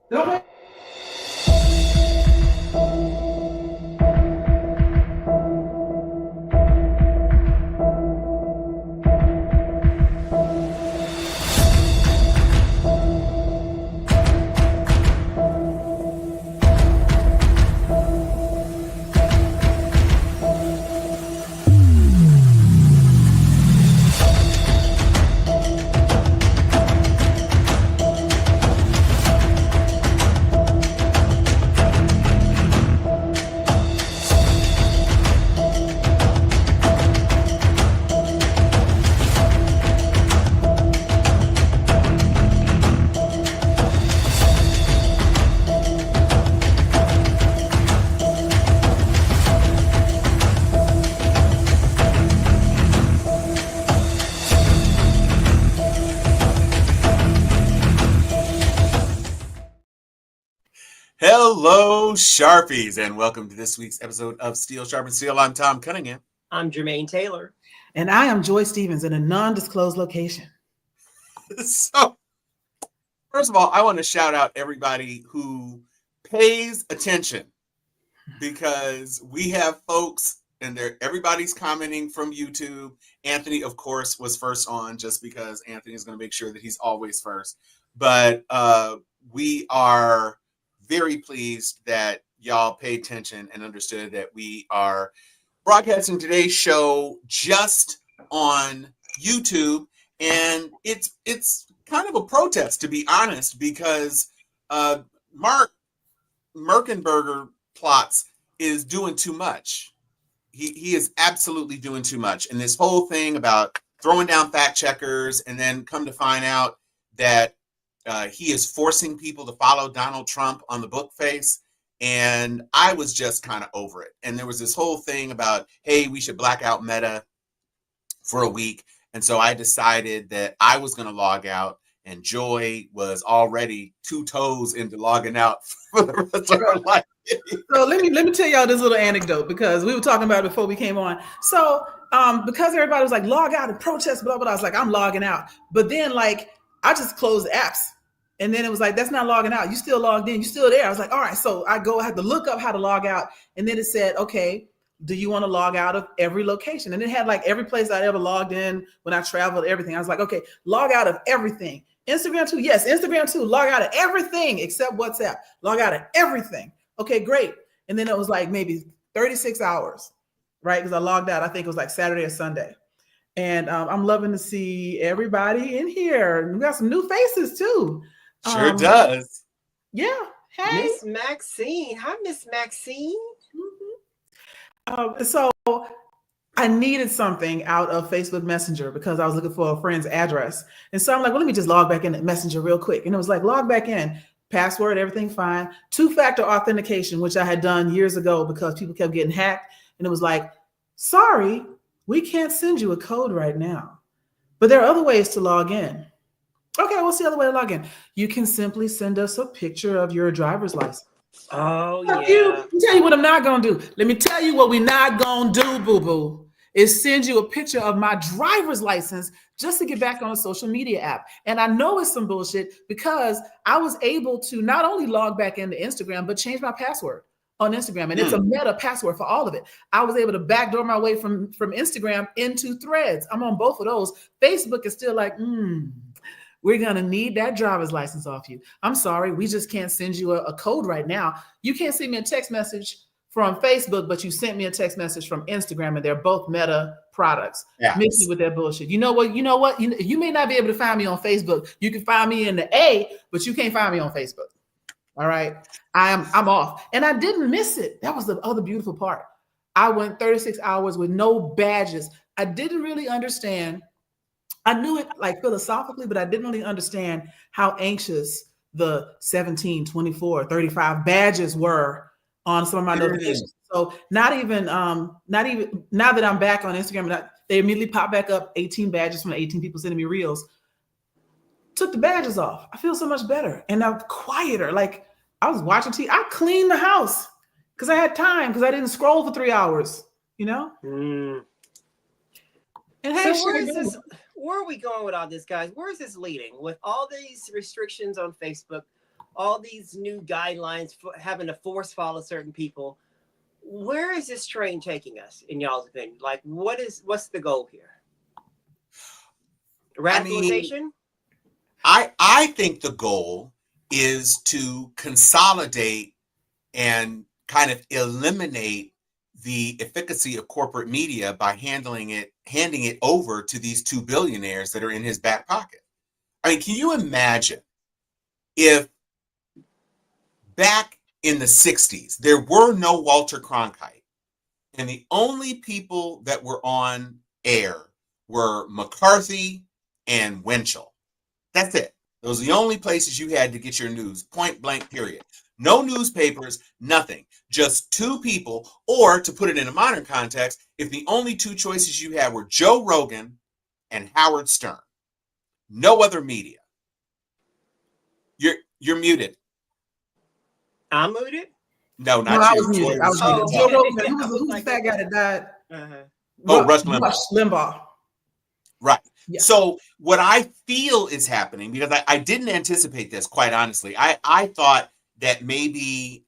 Don't Hello, Sharpies, and welcome to this week's episode of Steel Sharp and Steel. I'm Tom Cunningham. I'm Jermaine Taylor. And I am Joy Stevens in a non-disclosed location. So, first of all, I want to shout out everybody who pays attention because we have folks and everybody's commenting from YouTube. Anthony, of course, was first on just because Anthony is going to make sure that he's always first. But we are very pleased that y'all paid attention and understood that we are broadcasting today's show just on YouTube. And it's kind of a protest, to be honest, because Mark Merkenberger Plots is doing too much. He is absolutely doing too much. And this whole thing about throwing down fact checkers and then come to find out that he is forcing people to follow Donald Trump on the book face. And I was just kind of over it. And there was this whole thing about, hey, we should black out Meta for a week. And so I decided that I was going to log out. And Joy was already 2 toes into logging out for the rest of her life. So let me tell y'all this little anecdote because we were talking about it before we came on. So because everybody was like, log out and protest, blah, blah, blah. I was like, I'm logging out. But then like, I just closed the apps. And then it was like, that's not logging out. You still logged in. You still there. I was like, all right. So I had to look up how to log out. And then it said, okay, do you want to log out of every location? And it had like every place I'd ever logged in when I traveled, everything. I was like, okay, log out of everything. Instagram too. Yes, Instagram too. Log out of everything except WhatsApp. Log out of everything. Okay, great. And then it was like maybe 36 hours, right? Because I logged out. I think it was like Saturday or Sunday. And I'm loving to see everybody in here. We got some new faces too. Sure does. Yeah. Hey. Miss Maxine. Hi, Miss Maxine. So I needed something out of Facebook Messenger because I was looking for a friend's address. And so I'm like, well, let me just log back in at Messenger real quick. And it was like, log back in, password, everything fine. 2-factor authentication, which I had done years ago because people kept getting hacked. And it was like, sorry, we can't send you a code right now. But there are other ways to log in. Okay, what's the other way to log in? You can simply send us a picture of your driver's license. Oh, yeah. Let me tell you what I'm not going to do. Let me tell you what we're not going to do, boo-boo, is send you a picture of my driver's license just to get back on a social media app. And I know it's some bullshit because I was able to not only log back into Instagram, but change my password on Instagram. And it's a meta password for all of it. I was able to backdoor my way from Instagram into Threads. I'm on both of those. Facebook is still like, we're going to need that driver's license off you. I'm sorry. We just can't send you a code right now. You can't send me a text message from Facebook, but you sent me a text message from Instagram, and they're both Meta products. Yes. Mix me with that bullshit. You know what? You may not be able to find me on Facebook. You can find me in the A, but you can't find me on Facebook. All right. I'm off. And I didn't miss it. That was the other beautiful part. I went 36 hours with no badges. I didn't really understand. I knew it like philosophically, but I didn't really understand how anxious the 17, 24, 35 badges were on some of my notifications. So not even now that I'm back on Instagram, they immediately pop back up 18 badges from the 18 people sending me reels. Took the badges off. I feel so much better. And I'm quieter. Like I was watching TV. I cleaned the house because I had time because I didn't scroll for 3 hours, you know? And hey, so where are we going with all this, guys? Where is this leading? With all these restrictions on Facebook, all these new guidelines for having to force follow certain people. Where is this train taking us, in y'all's opinion? Like, what's the goal here? Radicalization? I think the goal is to consolidate and kind of eliminate the efficacy of corporate media by handing it over to these two billionaires that are in his back pocket. I mean, can you imagine if back in the 60s, there were no Walter Cronkite, and the only people that were on air were McCarthy and Winchell. That's it. Those are the only places you had to get your news, point blank, period. No newspapers, nothing. Just two people, or to put it in a modern context, if the only two choices you had were Joe Rogan and Howard Stern. No other media. You're muted. I'm muted? No, not No, I you. was muted. I was Oh, muted. okay. Joe Rogan, who's the fat guy that died? Uh-huh. Oh, Rush Limbaugh. Rush Limbaugh. Right. Yeah. So what I feel is happening, because I didn't anticipate this, quite honestly. I thought that maybe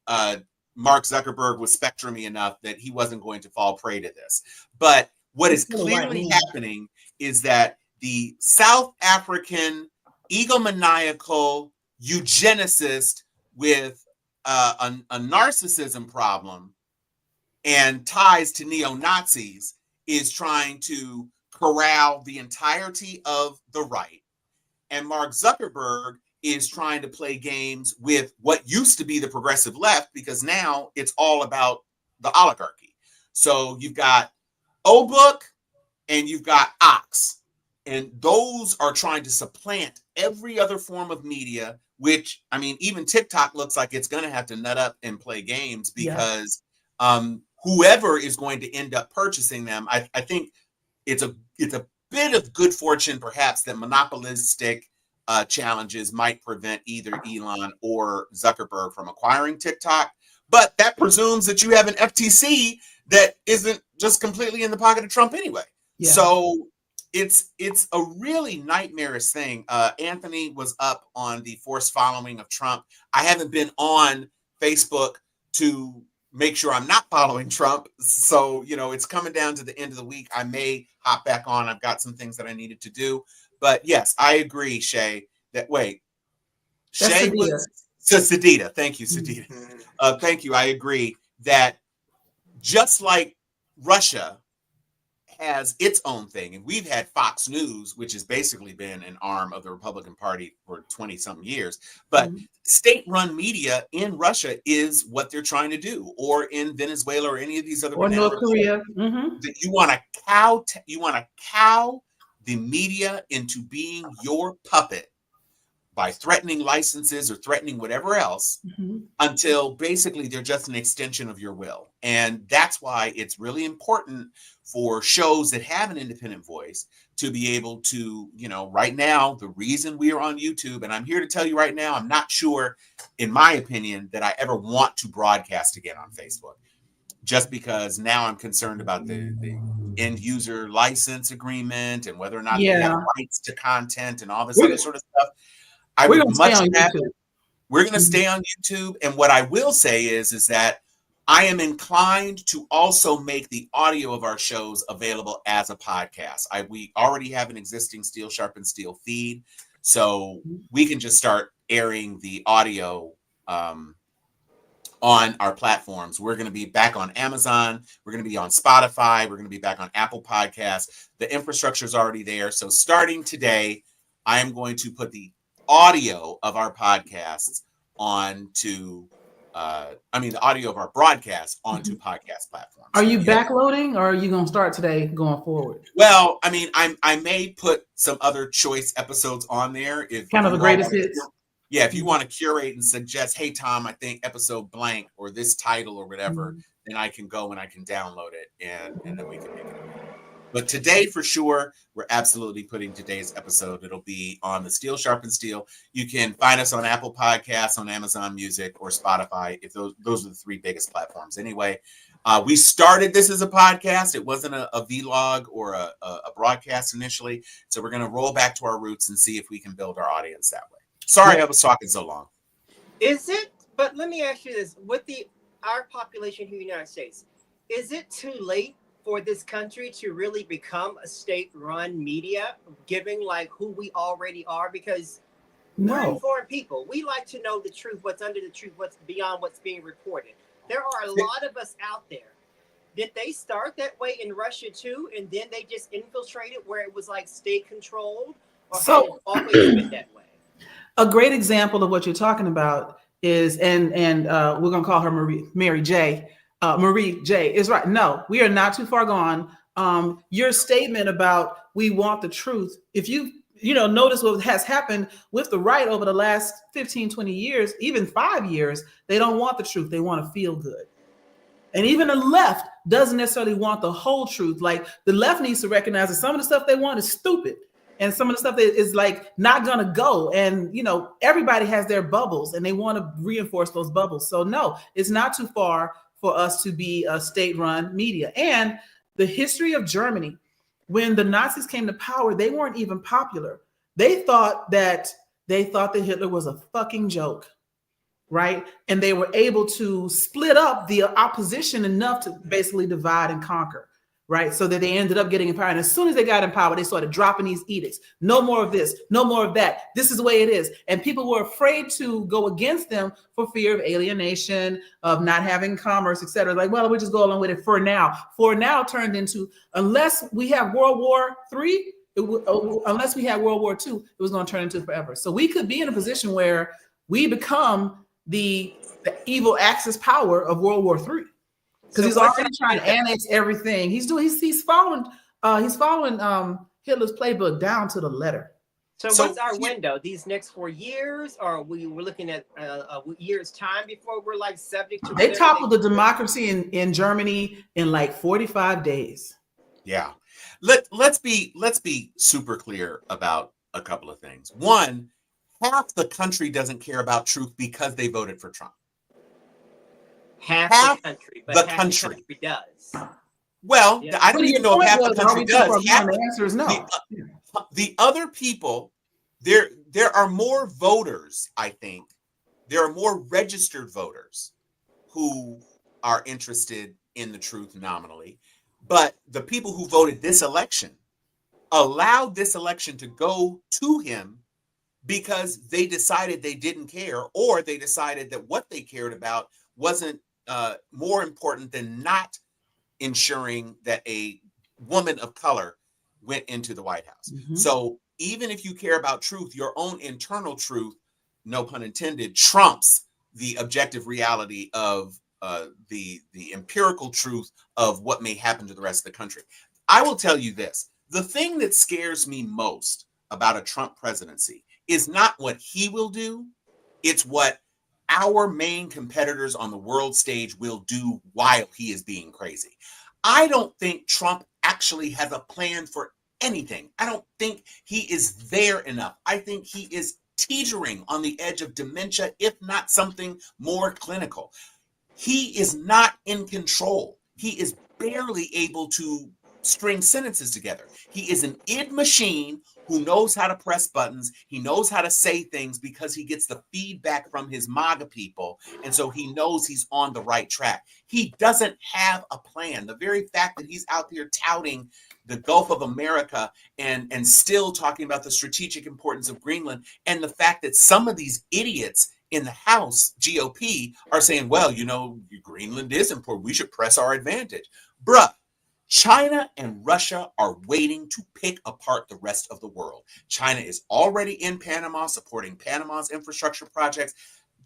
Mark Zuckerberg was spectrumy enough that he wasn't going to fall prey to this. But what is clearly happening is that the South African egomaniacal eugenicist with a narcissism problem and ties to neo-Nazis is trying to corral the entirety of the right. And Mark Zuckerberg is trying to play games with what used to be the progressive left, because now it's all about the oligarchy. So you've got O-Book and you've got Ox. And those are trying to supplant every other form of media, which, I mean, even TikTok looks like it's going to have to nut up and play games, because whoever is going to end up purchasing them, I think it's a bit of good fortune, perhaps, that monopolistic challenges might prevent either Elon or Zuckerberg from acquiring TikTok. But that presumes that you have an FTC that isn't just completely in the pocket of Trump anyway. Yeah. So it's a really nightmarish thing. Anthony was up on the forced following of Trump. I haven't been on Facebook to make sure I'm not following Trump. So, it's coming down to the end of the week. I may hop back on. I've got some things that I needed to do. But yes, I agree, Shay, Shay was Sadita. Thank you, Sadita. Thank you. I agree that just like Russia has its own thing, and we've had Fox News, which has basically been an arm of the Republican Party for 20-something years, but state-run media in Russia is what they're trying to do, or in Venezuela, or any of these other, or North Korea. That you want to cow the media into being your puppet by threatening licenses or threatening whatever else, until basically they're just an extension of your will. And that's why it's really important for shows that have an independent voice to be able to, right now, the reason we are on YouTube, and I'm here to tell you right now, I'm not sure, in my opinion, that I ever want to broadcast again on Facebook, just because now I'm concerned about the end user license agreement and whether or not they have rights to content and all this other sort of stuff. We're going to stay on YouTube. And what I will say is that I am inclined to also make the audio of our shows available as a podcast. We already have an existing Steel Sharpen Steel feed, so we can just start airing the audio on our platforms. We're going to be back on Amazon. We're going to be on Spotify. We're going to be back on Apple Podcasts. The infrastructure is already there. So starting today, I am going to put the audio of our podcasts onto the audio of our broadcast onto podcast platforms. Are you backloading, or are you going to start today going forward? Well, I may put some other choice episodes on there. If kind of the greatest hits. Yeah, if you want to curate and suggest, hey, Tom, I think episode blank or this title or whatever, then I can go and I can download it and then we can make it available. But today, for sure, we're absolutely putting today's episode. It'll be on the Steel Sharpen Steel. You can find us on Apple Podcasts, on Amazon Music, or Spotify. If those are the three biggest platforms anyway. We started this as a podcast. It wasn't a vlog or a broadcast initially. So we're going to roll back to our roots and see if we can build our audience that way. Sorry I was talking so long. Is it? But let me ask you this: with our population here in the United States, is it too late for this country to really become a state-run media, given like who we already are? Because we're No. informed people. We like to know the truth, what's under the truth, what's beyond what's being reported. There are a lot of us out there. Did they start that way in Russia too, and then they just infiltrated where it was like state controlled, or had it So always been that way? a great example of what you're talking about is, and we're gonna call her Mary J. Marie J. is right. No, we are not too far gone. Your statement about we want the truth. If you know, notice what has happened with the right over the last 15, 20 years, even 5 years, they don't want the truth. They want to feel good. And even the left doesn't necessarily want the whole truth. Like the left needs to recognize that some of the stuff they want is stupid. And some of the stuff that is like not going to go. And, you know, everybody has their bubbles and they want to reinforce those bubbles. So no, it's not too far for us to be a state-run media. And the history of Germany, when the Nazis came to power, they weren't even popular. They thought that Hitler was a fucking joke. Right. And they were able to split up the opposition enough to basically divide and conquer. Right. So that they ended up getting in power. And as soon as they got in power, they started dropping these edicts. No more of this. No more of that. This is the way it is. And people were afraid to go against them for fear of alienation, of not having commerce, et cetera. Like, well, we'll just go along with it for now. For now turned into, unless we have World War III, unless we had World War II, it was going to turn into forever. So we could be in a position where we become the evil Axis power of World War III, because he's already trying to annex everything. He's following Hitler's playbook down to the letter. So what's our window? These next 4 years, or we're looking at a year's time before we're like subject to? They toppled the democracy in Germany in like 45 days. Yeah, let's be super clear about a couple of things. One, half the country doesn't care about truth because they voted for Trump. Half the country, but the half country. the country does. Well, yeah. I don't even know if half the country does. The answer is no. The other people, there are more voters, I think. There are more registered voters who are interested in the truth nominally. But the people who voted this election allowed this election to go to him because they decided they didn't care, or they decided that what they cared about wasn't more important than not ensuring that a woman of color went into the White House. Mm-hmm. So even if you care about truth, your own internal truth, no pun intended, trumps the objective reality of the empirical truth of what may happen to the rest of the country. I will tell you this. The thing that scares me most about a Trump presidency is not what he will do. It's what our main competitors on the world stage will do while he is being crazy. I don't think Trump actually has a plan for anything. I don't think he is there enough. I think he is teetering on the edge of dementia, if not something more clinical. He is not in control. He is barely able to string sentences together. He is an id machine who knows how to press buttons. He knows how to say things because he gets the feedback from his MAGA people. And so he knows he's on the right track. He doesn't have a plan. The very fact that he's out there touting the Gulf of America and still talking about the strategic importance of Greenland, and the fact that some of these idiots in the House GOP are saying, well, you know, Greenland is important. We should press our advantage. Bruh. China and Russia are waiting to pick apart the rest of the world. China is already in Panama, supporting Panama's infrastructure projects.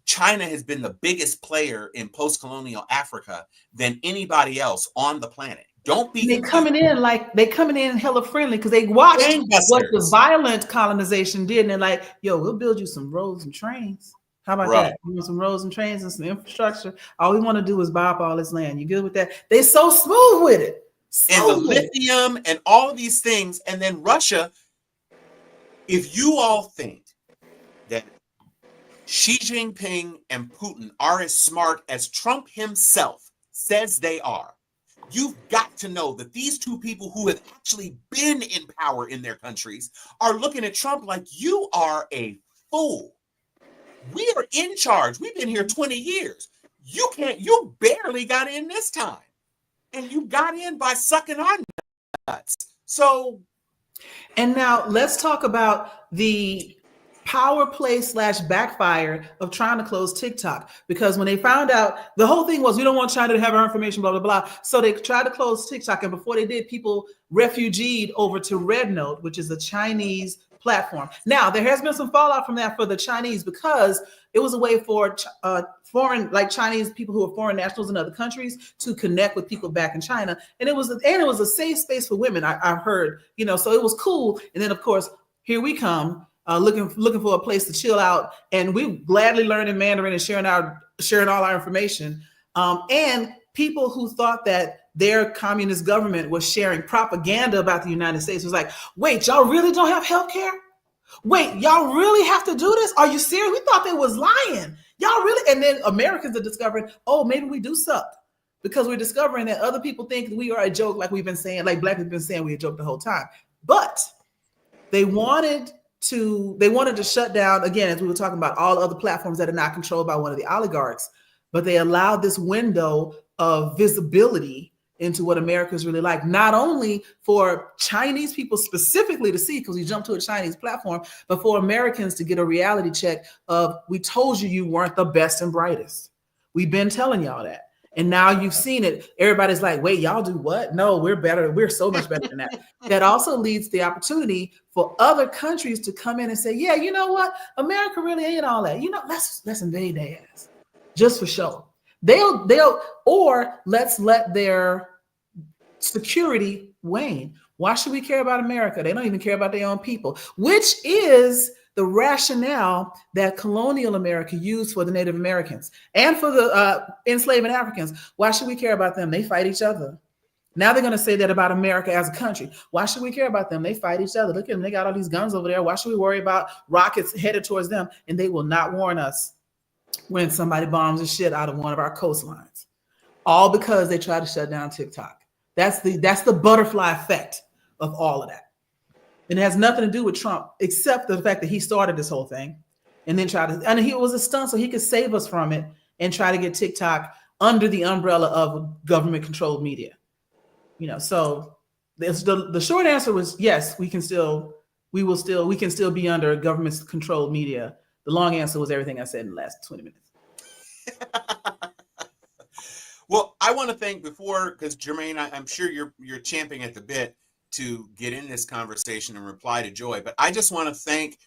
China has been the biggest player in post-colonial Africa than anybody else on the planet. Don't be. They coming in hella friendly because they watched what the violent colonization did, and they're like, "Yo, we'll build you some roads and trains. How about that? You want some roads and trains and some infrastructure? All we want to do is buy up all this land. You good with that?" They so smooth with it. And the lithium and all of these things. And then Russia, if you all think that Xi Jinping and Putin are as smart as Trump himself says they are, you've got to know that these two people who have actually been in power in their countries are looking at Trump like, you are a fool. We are in charge. We've been here 20 years. You barely got in this time. And you got in by sucking our nuts. So. And now let's talk about the power play / backfire of trying to close TikTok, because when they found out, the whole thing was we don't want China to have our information, blah, blah, blah. So they tried to close TikTok. And before they did, people refugeed over to Red Note, which is a Chinese platform. Now, there has been some fallout from that for the Chinese, because it was a way for foreign, like Chinese people who are foreign nationals in other countries to connect with people back in China. And it was a safe space for women, I've heard, so it was cool. And then, of course, here we come. Looking for a place to chill out, and we gladly learning Mandarin and sharing all our information. And people who thought that their communist government was sharing propaganda about the United States was like, wait, y'all really don't have healthcare? Wait, y'all really have to do this? Are you serious? We thought they was lying. Y'all really? And then Americans are discovering, oh, maybe we do suck, because we're discovering that other people think we are a joke, like we've been saying, like Black people have been saying we're a joke the whole time. But they wanted to shut down, again, as we were talking about, all other platforms that are not controlled by one of the oligarchs, but they allowed this window of visibility into what America is really like, not only for Chinese people specifically to see, because we jumped to a Chinese platform, but for Americans to get a reality check of, we told you weren't the best and brightest. We've been telling y'all that. And now you've seen it. Everybody's like, wait, y'all do what? No, we're better. We're so much better than that. That also leads the opportunity for other countries to come in and say, yeah, you know what? America really ain't all that. Let's invade their ass just for show. Or let's let their security wane. Why should we care about America? They don't even care about their own people, which is the rationale that colonial America used for the Native Americans and for the enslaved Africans. Why should we care about them? They fight each other. Now they're going to say that about America as a country. Why should we care about them? They fight each other. Look at them. They got all these guns over there. Why should we worry about rockets headed towards them? And they will not warn us when somebody bombs the shit out of one of our coastlines. All because they try to shut down TikTok. That's the butterfly effect of all of that. And it has nothing to do with Trump, except the fact that he started this whole thing and then it was a stunt so he could save us from it and try to get TikTok under the umbrella of government controlled media. So the short answer was yes, we can still be under government controlled media. The long answer was everything I said in the last 20 minutes. Well, I want to thank because Jermaine, I'm sure you're champing at the bit to get in this conversation and reply to Joy, but I just want to thank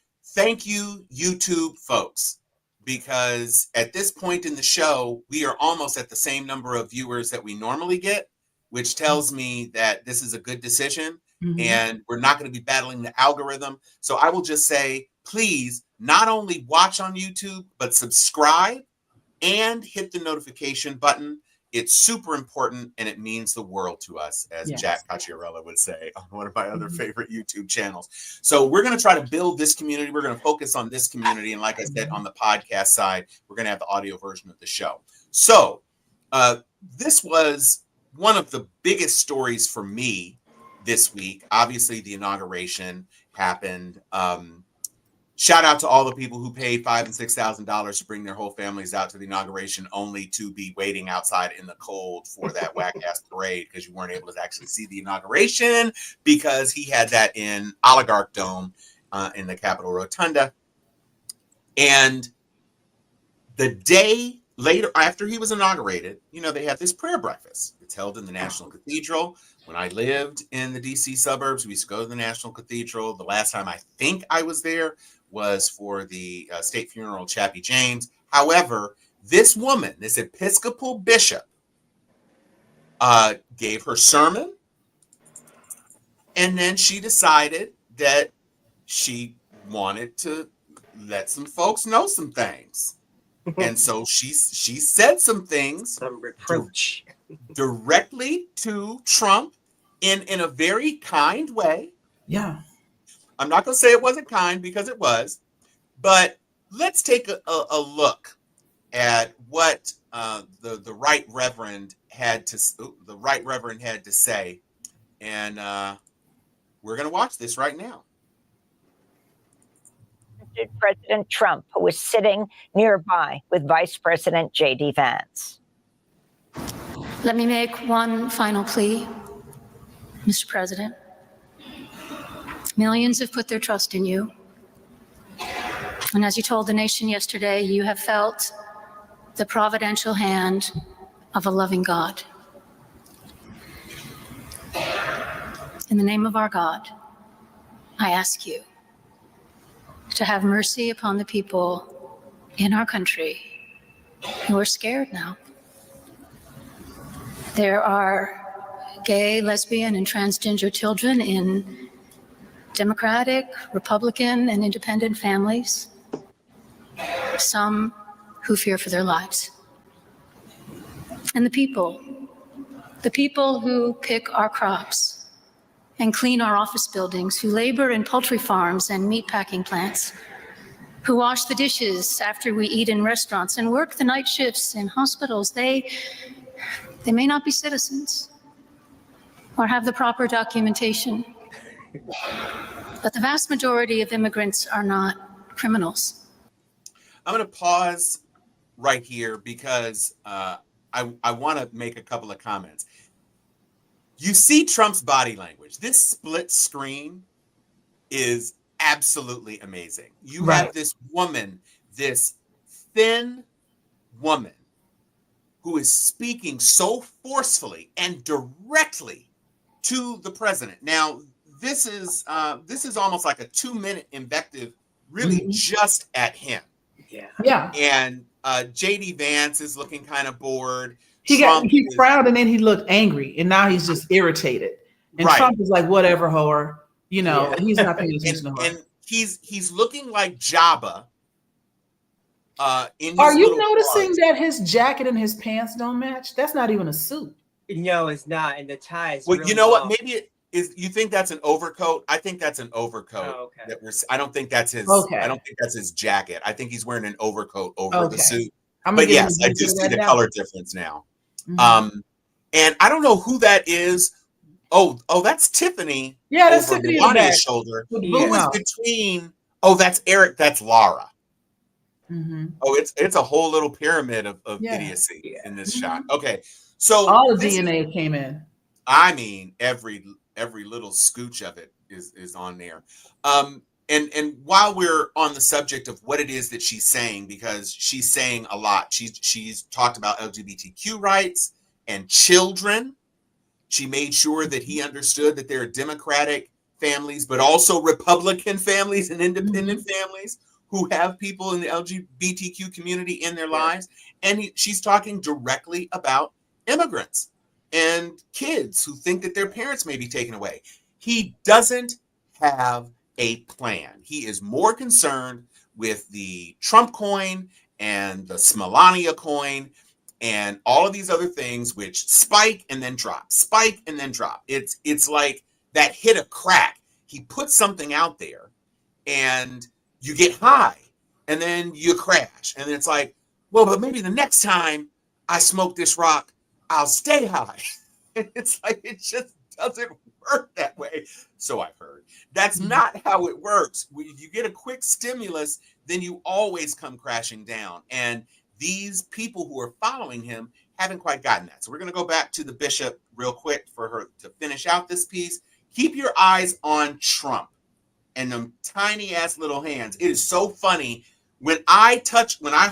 you, YouTube folks, because at this point in the show, we are almost at the same number of viewers that we normally get, which tells me that this is a good decision. Mm-hmm. And we're not going to be battling the algorithm. So I will just say, please not only watch on YouTube, but subscribe and hit the notification button. It's super important, and it means the world to us, as yes. Jack Cacciarella would say on one of my other favorite YouTube channels. So we're going to try to build this community. We're going to focus on this community. And like I said, on the podcast side, we're going to have the audio version of the show. So this was one of the biggest stories for me this week. Obviously, the inauguration happened. Shout out to all the people who paid $5,000 and $6,000 to bring their whole families out to the inauguration, only to be waiting outside in the cold for that whack-ass parade because you weren't able to actually see the inauguration because he had that in Oligarch Dome in the Capitol Rotunda. And the day later, after he was inaugurated, they have this prayer breakfast. It's held in the National Cathedral. When I lived in the D.C. suburbs, we used to go to the National Cathedral. The last time I think I was there was for the state funeral of Chappie James. However, this woman, this Episcopal bishop, gave her sermon, and then she decided that she wanted to let some folks know some things. And so she said some things, some reproach directly to Trump in a very kind way. Yeah. I'm not going to say it wasn't kind because it was, but let's take a look at what the Right Reverend had to say, and we're going to watch this right now. accosted President Trump, who was sitting nearby with Vice President J.D. Vance. Let me make one final plea, Mr. President. Millions have put their trust in you. And as you told the nation yesterday, you have felt the providential hand of a loving God. In the name of our God, I ask you to have mercy upon the people in our country who are scared now. There are gay, lesbian, and transgender children in Democratic, Republican, and independent families, some who fear for their lives. And the people who pick our crops and clean our office buildings, who labor in poultry farms and meatpacking plants, who wash the dishes after we eat in restaurants and work the night shifts in hospitals, they may not be citizens or have the proper documentation, but the vast majority of immigrants are not criminals. I'm going to pause right here because I want to make a couple of comments. You see Trump's body language. This split screen is absolutely amazing. You have this woman, this thin woman, who is speaking so forcefully and directly to the president. Now, this is almost like a 2-minute invective, really just at him. Yeah. And J.D. Vance is looking kind of bored. He frowned and then he looked angry, and now he's just irritated. And Trump is like, whatever, whore. You know, he's not paying attention to her. And he's looking like Jabba. Are you noticing that his jacket and his pants don't match? That's not even a suit. No, it's not. And the tie is well, really you know long. what? Maybe it is. You think that's an overcoat? I think that's an overcoat. Oh, okay. I don't think that's his. Okay. I don't think that's his jacket. I think he's wearing an overcoat over the suit. But yes, I do see the color difference now. And I don't know who that is. Oh, that's Tiffany. Yeah, that's over Tiffany. Melania's shoulder. Who is between? Oh, that's Eric. That's Laura. Oh, it's a whole little pyramid of idiocy in this shot. Okay, so all the DNA came in. I mean, every little scooch of it is on there. And while we're on the subject of what it is that she's saying, because she's saying a lot, she's talked about LGBTQ rights and children. She made sure that he understood that there are Democratic families, but also Republican families and independent families who have people in the LGBTQ community in their lives. And she's talking directly about immigrants and kids who think that their parents may be taken away. He doesn't have a plan. He is more concerned with the Trump coin and the Melania coin and all of these other things which spike and then drop, spike and then drop. It's like that hit a crack. He puts something out there and you get high and then you crash. And it's like, well, but maybe the next time I smoke this rock, I'll stay high. It's like, it just doesn't work that way. So I've heard. That's not how it works. When you get a quick stimulus, then you always come crashing down. And these people who are following him haven't quite gotten that. So we're going to go back to the bishop real quick for her to finish out this piece. Keep your eyes on Trump and them tiny ass little hands. It is so funny. When I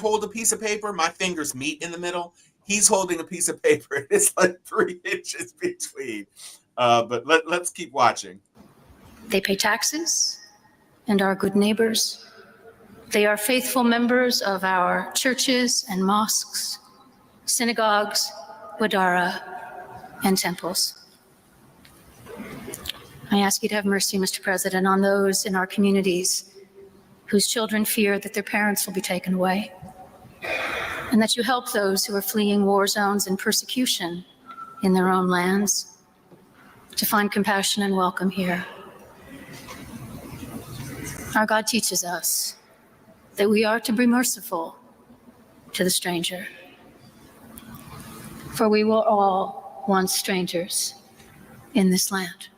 hold a piece of paper, my fingers meet in the middle. He's holding a piece of paper. It's like 3 inches between. But let's keep watching. They pay taxes and are good neighbors. They are faithful members of our churches and mosques, synagogues, wadara, and temples. I ask you to have mercy, Mr. President, on those in our communities whose children fear that their parents will be taken away, and that you help those who are fleeing war zones and persecution in their own lands to find compassion and welcome here. Our God teaches us that we are to be merciful to the stranger, for we were all once strangers in this land.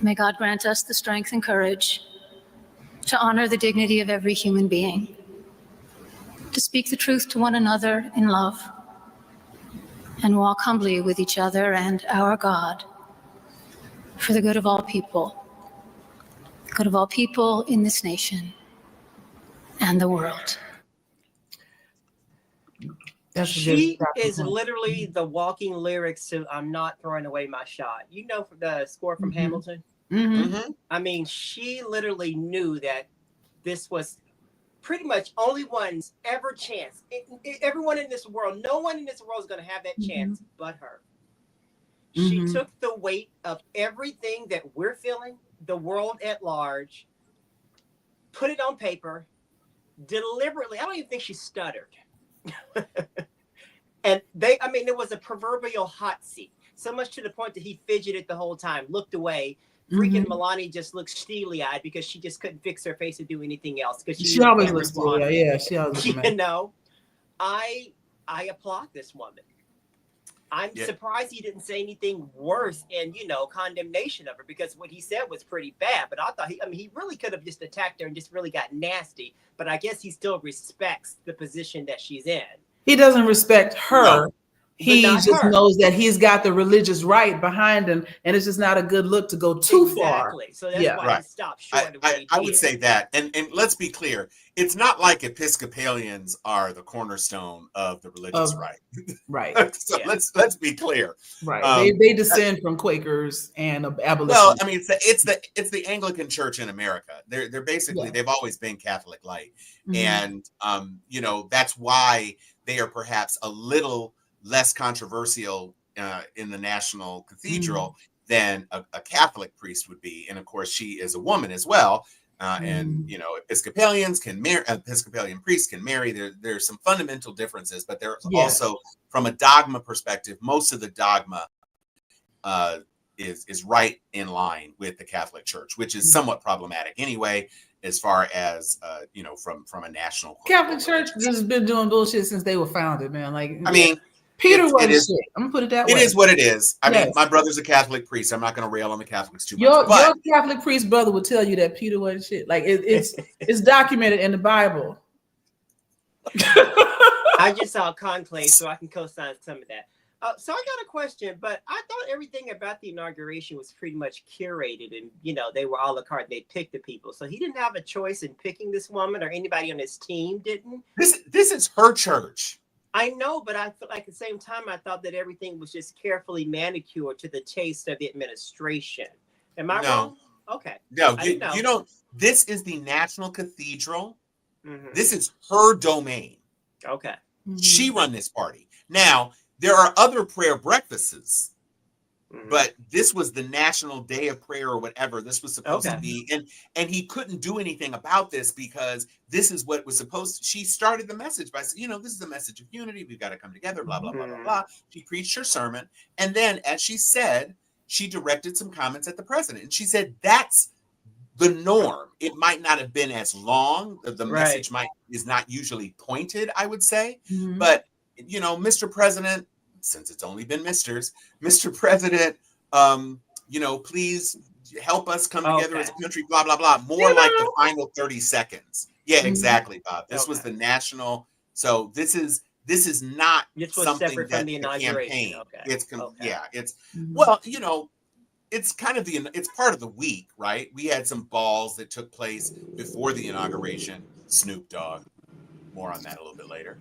May God grant us the strength and courage to honor the dignity of every human being, to speak the truth to one another in love, and walk humbly with each other and our God for the good of all people, in this nation and the world. She is literally the walking lyrics to "I'm Not Throwing Away My Shot." You know, the score from Hamilton. I mean, she literally knew that this was pretty much only one's ever chance. Everyone in this world, no one in this world is going to have that chance but her. She took the weight of everything that we're feeling, the world at large, put it on paper, deliberately. I don't even think she stuttered. And it was a proverbial hot seat, so much to the point that he fidgeted the whole time, looked away. Freaking Melania just looked steely-eyed because she just couldn't fix her face to do anything else. Because she always looks steely-eyed. Yeah, she always looks mad. You know, I applaud this woman. I'm surprised he didn't say anything worse in, condemnation of her, because what he said was pretty bad. But I thought he really could have just attacked her and just really got nasty. But I guess he still respects the position that she's in. He doesn't respect her. No, he just knows that he's got the religious right behind him, and it's just not a good look to go too far. Exactly. So that's why he stopped short of what he did. I would say that. And let's be clear. It's not like Episcopalians are the cornerstone of the religious right. Right. So let's be clear. Right. They descend from Quakers and abolitionists. Well, I mean, it's the Anglican Church in America. They're basically they've always been Catholic light, and that's why they are perhaps a little less controversial in the National Cathedral than a Catholic priest would be. And of course, she is a woman as well. And Episcopalian priests can marry. There's some fundamental differences, but there's also, from a dogma perspective, most of the dogma is right in line with the Catholic Church, which is somewhat problematic anyway, as far as from a national Catholic Church has been doing bullshit since they were founded, man. Like, I mean, Peter was shit. I'm gonna put it that way. It is what it is. I mean, my brother's a Catholic priest. I'm not gonna rail on the Catholics too much. Your Catholic priest brother would tell you that Peter wasn't shit. Like it's documented in the Bible. I just saw Conclave, so I can co-sign some of that. So I got a question, but I thought everything about the inauguration was pretty much curated, and they were a la carte. They picked the people, so he didn't have a choice in picking this woman, or anybody on his team didn't. This is her church. I know, but I feel like at the same time, I thought that everything was just carefully manicured to the taste of the administration. Am I wrong? Okay. No, you don't. This is the National Cathedral. This is her domain. Okay. She run this party. Now, there are other prayer breakfasts, but this was the National Day of Prayer or whatever this was supposed to be. And he couldn't do anything about this because this is what was supposed to. She started the message by saying, this is a message of unity. We've got to come together, blah, blah, blah, blah, blah. She preached her sermon. And then, as she said, she directed some comments at the president. And she said, that's the norm. It might not have been as long. The message is not usually pointed, I would say. But, Mr. President, since it's only been Mr. President, please help us come together as a country, blah, blah, blah. More like the final 30 seconds. Yeah, exactly, Bob. This was the national. So this is not something that the campaign. Okay. It's well, it's kind of it's part of the week, right? We had some balls that took place before the inauguration. Snoop Dogg. More on that a little bit later.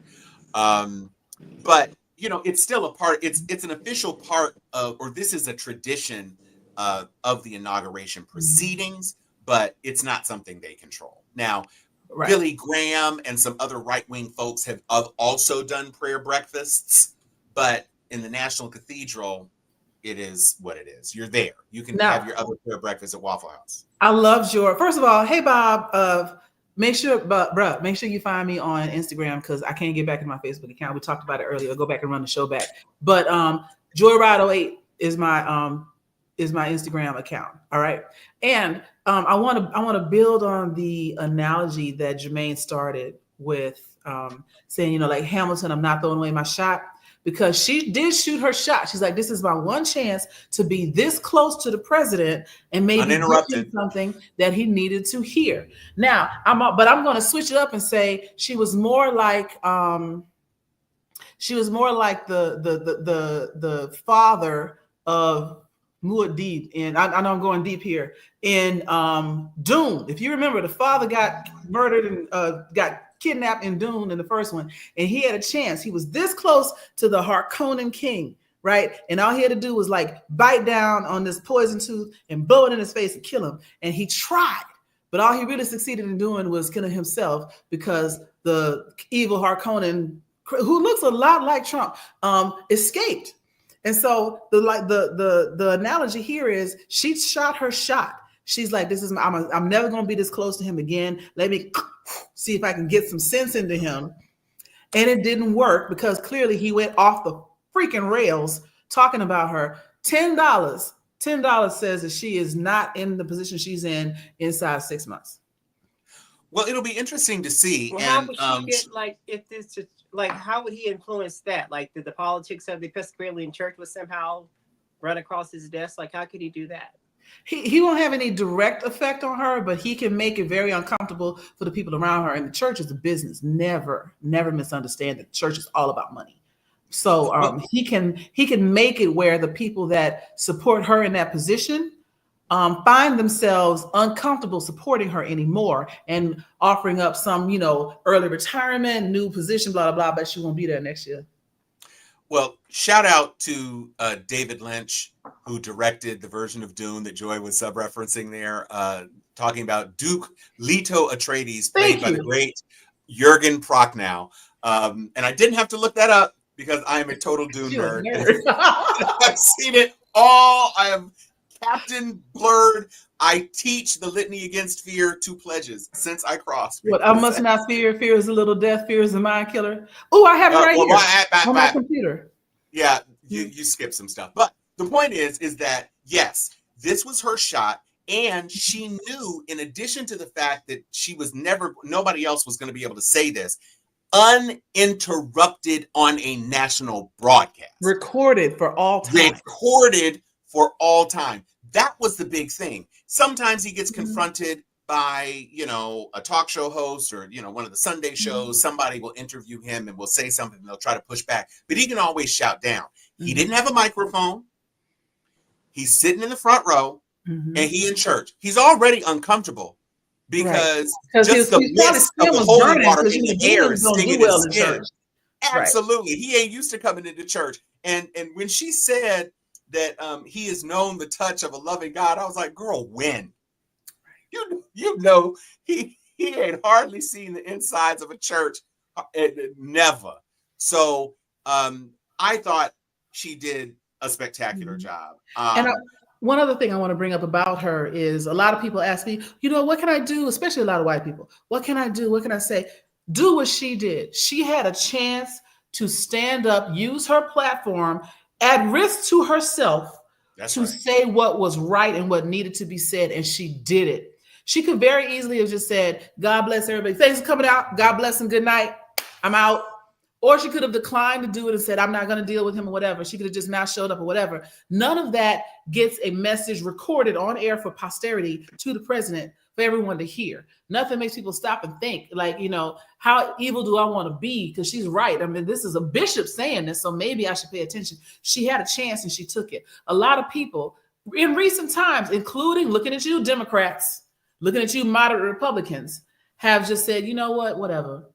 But it's still a part. It's an official part of, or this is a tradition of the inauguration proceedings, but it's not something they control. Now, Billy Graham and some other right-wing folks have also done prayer breakfasts, but in the National Cathedral, it is what it is. You're there. You can have your other prayer breakfast at Waffle House. I loved first of all, hey Bob, make sure you find me on Instagram because I can't get back in my Facebook account. We talked about it earlier. I'll go back and run the show back. But Joyride08 is my Instagram account. All right. And I want to build on the analogy that Jermaine started with saying, like Hamilton, I'm not throwing away my shot. because she did shoot her shot. She's like, this is my one chance to be this close to the president and maybe give him something that he needed to hear. Now, I'm going to switch it up and say she was more like the father of Muad'Dib, and I know I'm going deep here, in Dune. If you remember, the father got murdered and got kidnapped in Dune in the first one, and he had a chance. He was this close to the Harkonnen king, right? And all he had to do was like bite down on this poison tooth and blow it in his face and kill him. And he tried, but all he really succeeded in doing was killing himself, because the evil Harkonnen, who looks a lot like Trump, escaped. And so the analogy here is she shot her shot. She's like, this is I'm never going to be this close to him again. Let me see if I can get some sense into him. And it didn't work, because clearly he went off the freaking rails talking about her. $10 says that she is not in the position she's in inside 6 months. Well, it'll be interesting to see. Well, how would she get, like, if this is, like, how would he influence that? Like, did the politics of the Episcopalian Church was somehow run across his desk? Like, how could he do that? He won't have any direct effect on her, but he can make it very uncomfortable for the people around her. And the church is a business. Never misunderstand that the church is all about money. So he can make it where the people that support her in that position find themselves uncomfortable supporting her anymore and offering up some, early retirement, new position, blah, blah, blah, but she won't be there next year. Well, shout out to David Lynch, who directed the version of Dune that Joy was sub-referencing there, talking about Duke Leto Atreides, played by the great Jürgen Prochnow. And I didn't have to look that up, because I am a total Dune nerd. I've seen it all. I am Captain Blurred. I teach the Litany Against Fear 2 pledges since I crossed. What I must not fear. Fear is a little death. Fear is a mind killer. Oh, I have it right here on my computer. Yeah, you skipped some stuff. But the point is that, yes, this was her shot. And she knew, in addition to the fact that nobody else was going to be able to say this, uninterrupted on a national broadcast. Recorded for all time. Recorded for all time. That was the big thing. Sometimes he gets confronted by, a talk show host or, one of the Sunday shows. Somebody will interview him and will say something and they'll try to push back. But he can always shout down. He didn't have a microphone. He's sitting in the front row and he in church. He's already uncomfortable because just the mist of the holy water in the air is stinging his skin. Absolutely. He ain't used to coming into church. And when she said that he has known the touch of a loving God, I was like, girl, when? He ain't hardly seen the insides of a church. Never. So I thought she did a spectacular job. One other thing I want to bring up about her is a lot of people ask me, what can I do? Especially a lot of white people. What can I do? What can I say? Do what she did. She had a chance to stand up, use her platform at risk to herself say what was right and what needed to be said. And she did it. She could very easily have just said, God bless everybody. Thanks for coming out. God bless and good night. I'm out. Or she could have declined to do it and said, I'm not going to deal with him or whatever. She could have just not showed up or whatever. None of that gets a message recorded on air for posterity to the president for everyone to hear. Nothing makes people stop and think, like, how evil do I want to be? Because she's right. I mean, this is a bishop saying this, so maybe I should pay attention. She had a chance and she took it. A lot of people in recent times, including looking at you Democrats, looking at you moderate Republicans, have just said, you know what, whatever.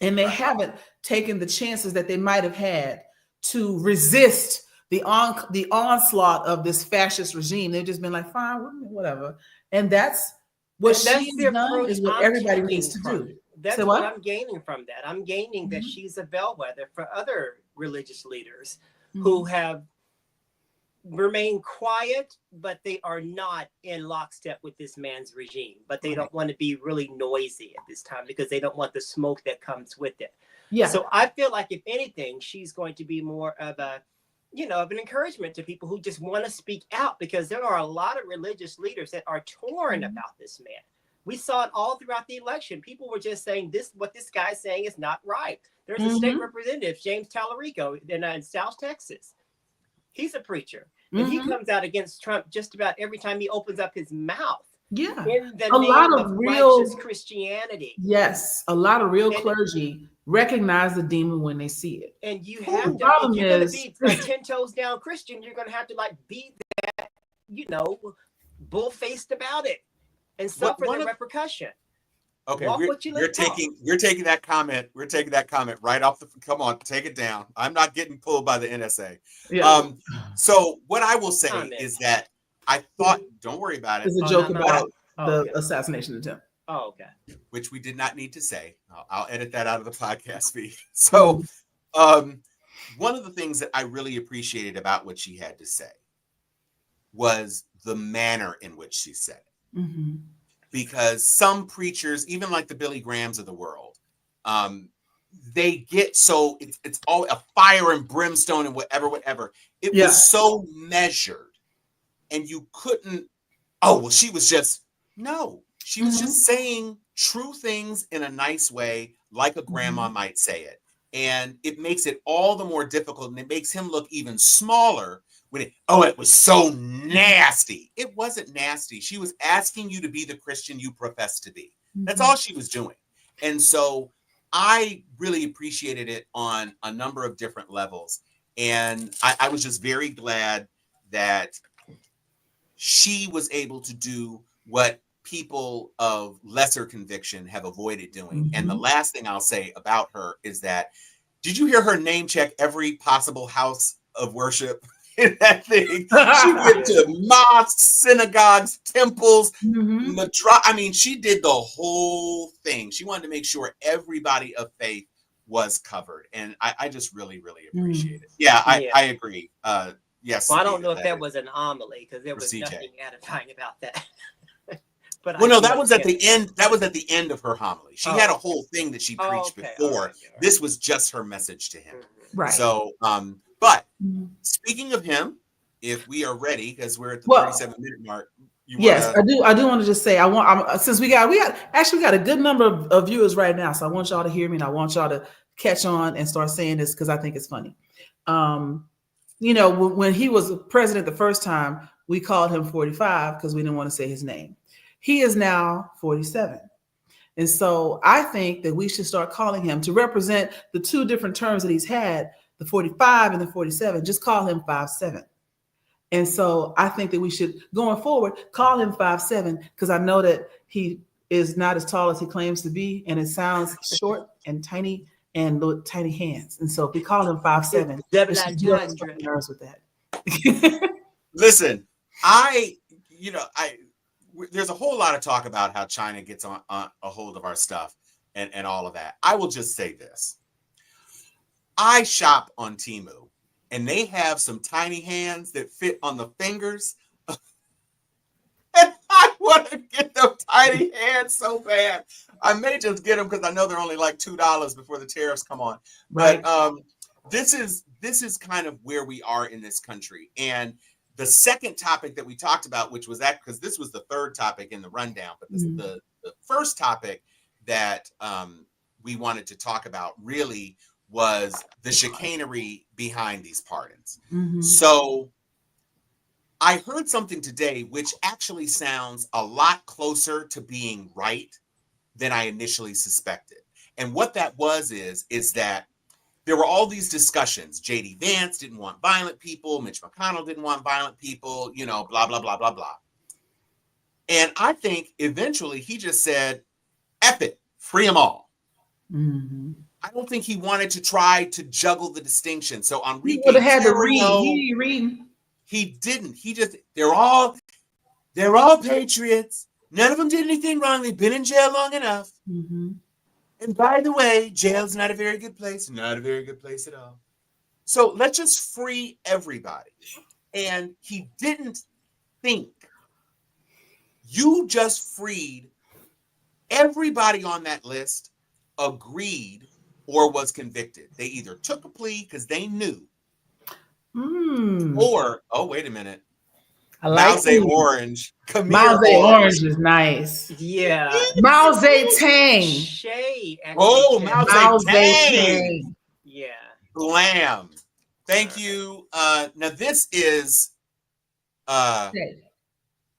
And they haven't taken the chances that they might have had to resist the onslaught of this fascist regime. They've just been like, fine, whatever. And that's what she's done, is what everybody needs to do. That's what I'm gaining from that. I'm gaining that she's a bellwether for other religious leaders who have remained quiet, but they are not in lockstep with this man's regime. But they don't want to be really noisy at this time because they don't want the smoke that comes with it. Yeah. So I feel like, if anything, she's going to be more of a, of an encouragement to people who just want to speak out, because there are a lot of religious leaders that are torn about this man. We saw it all throughout the election. People were just saying what this guy's saying is not right. There's a state representative, James Tallarico, in South Texas. He's a preacher. And he comes out against Trump just about every time he opens up his mouth. Yeah. In the A name lot of of real righteous Christianity. Yes. A lot of real clergy recognize the demon when they see it. And you Well, have the to, problem if you're going to is- be a 10 toes down Christian, you're going to have to like be that, bull-faced about it and suffer the repercussion. Okay, Walk what you we're live taking that comment. We're taking that comment right off the. Come on, take it down. I'm not getting pulled by the NSA. Yeah. So what I will say Comment. is that I thought. Don't worry about it. It's a Oh, joke no, about no. the Oh, okay. assassination attempt. Oh, okay. Which we did not need to say. I'll edit that out of the podcast feed. So, one of the things that I really appreciated about what she had to say was the manner in which she said it. Mm-hmm. Because some preachers, even like the Billy Grahams of the world, they get so it's all a fire and brimstone and whatever. It was so measured, and you couldn't. Oh well, she was just she was just saying true things in a nice way, like a grandma might say it, and it makes it all the more difficult, and it makes him look even smaller. It was so nasty. It wasn't nasty. She was asking you to be the Christian you profess to be. That's all she was doing. And so I really appreciated it on a number of different levels. And I was just very glad that she was able to do what people of lesser conviction have avoided doing. And the last thing I'll say about her is that, did you hear her name check every possible house of worship? In that thing, she went to mosques, synagogues, temples, she did the whole thing. She wanted to make sure everybody of faith was covered, and I just really, really appreciate it. Yeah, I agree. Yes. Well, I don't know if that was an homily because there was CJ. nothing edifying about that. But Well, no, that was at the end. That was at the end of her homily. She had a whole thing that she preached before. Right. This was just her message to him. Right. So, but speaking of him, if we are ready, because we're at the 37-minute mark. I do want to just say since we got a good number of viewers right now, so I want y'all to hear me and I want y'all to catch on and start saying this because I think it's funny. When he was president the first time, we called him 45 because we didn't want to say his name. He is now 47. And so I think that we should start calling him to represent the two different terms that he's had, the 45 and the 47, just call him 57. And so I think that we should, going forward, call him 57 because I know that he is not as tall as he claims to be. And it sounds short and tiny and little tiny hands. And so if we call him 57, nerves with that. Listen, there's a whole lot of talk about how China gets on a hold of our stuff and all of that. I will just say this. I shop on Temu and they have some tiny hands that fit on the fingers. And I want to get those tiny hands so bad. I may just get them because I know they're only like $2 before the tariffs come on. Right. But this is kind of where we are in this country. And the second topic that we talked about, which was that, because this was the third topic in the rundown, but the first topic that we wanted to talk about really was the chicanery behind these pardons. So I heard something today which actually sounds a lot closer to being right than I initially suspected. And what that was is that there were all these discussions. J.D. Vance didn't want violent people. Mitch McConnell didn't want violent people, blah, blah, blah, blah, blah. And I think eventually he just said, F it, free them all. I don't think he wanted to try to juggle the distinction. So Enrique, he would have had to read. He didn't. He just, they're all patriots. None of them did anything wrong. They've been in jail long enough. And by the way, jail's not a very good place. Not a very good place at all. So let's just free everybody. And he didn't think. You just freed everybody on that list, agreed, or was convicted. They either took a plea because they knew, or, oh, wait a minute. I like Mauze food. Orange. Mauze Orange is nice. Yeah. Mauze Tang. Shay. Oh, actually Mauze Mauze Tang. Tang. Yeah. Glam. Thank you. Now this is Shay.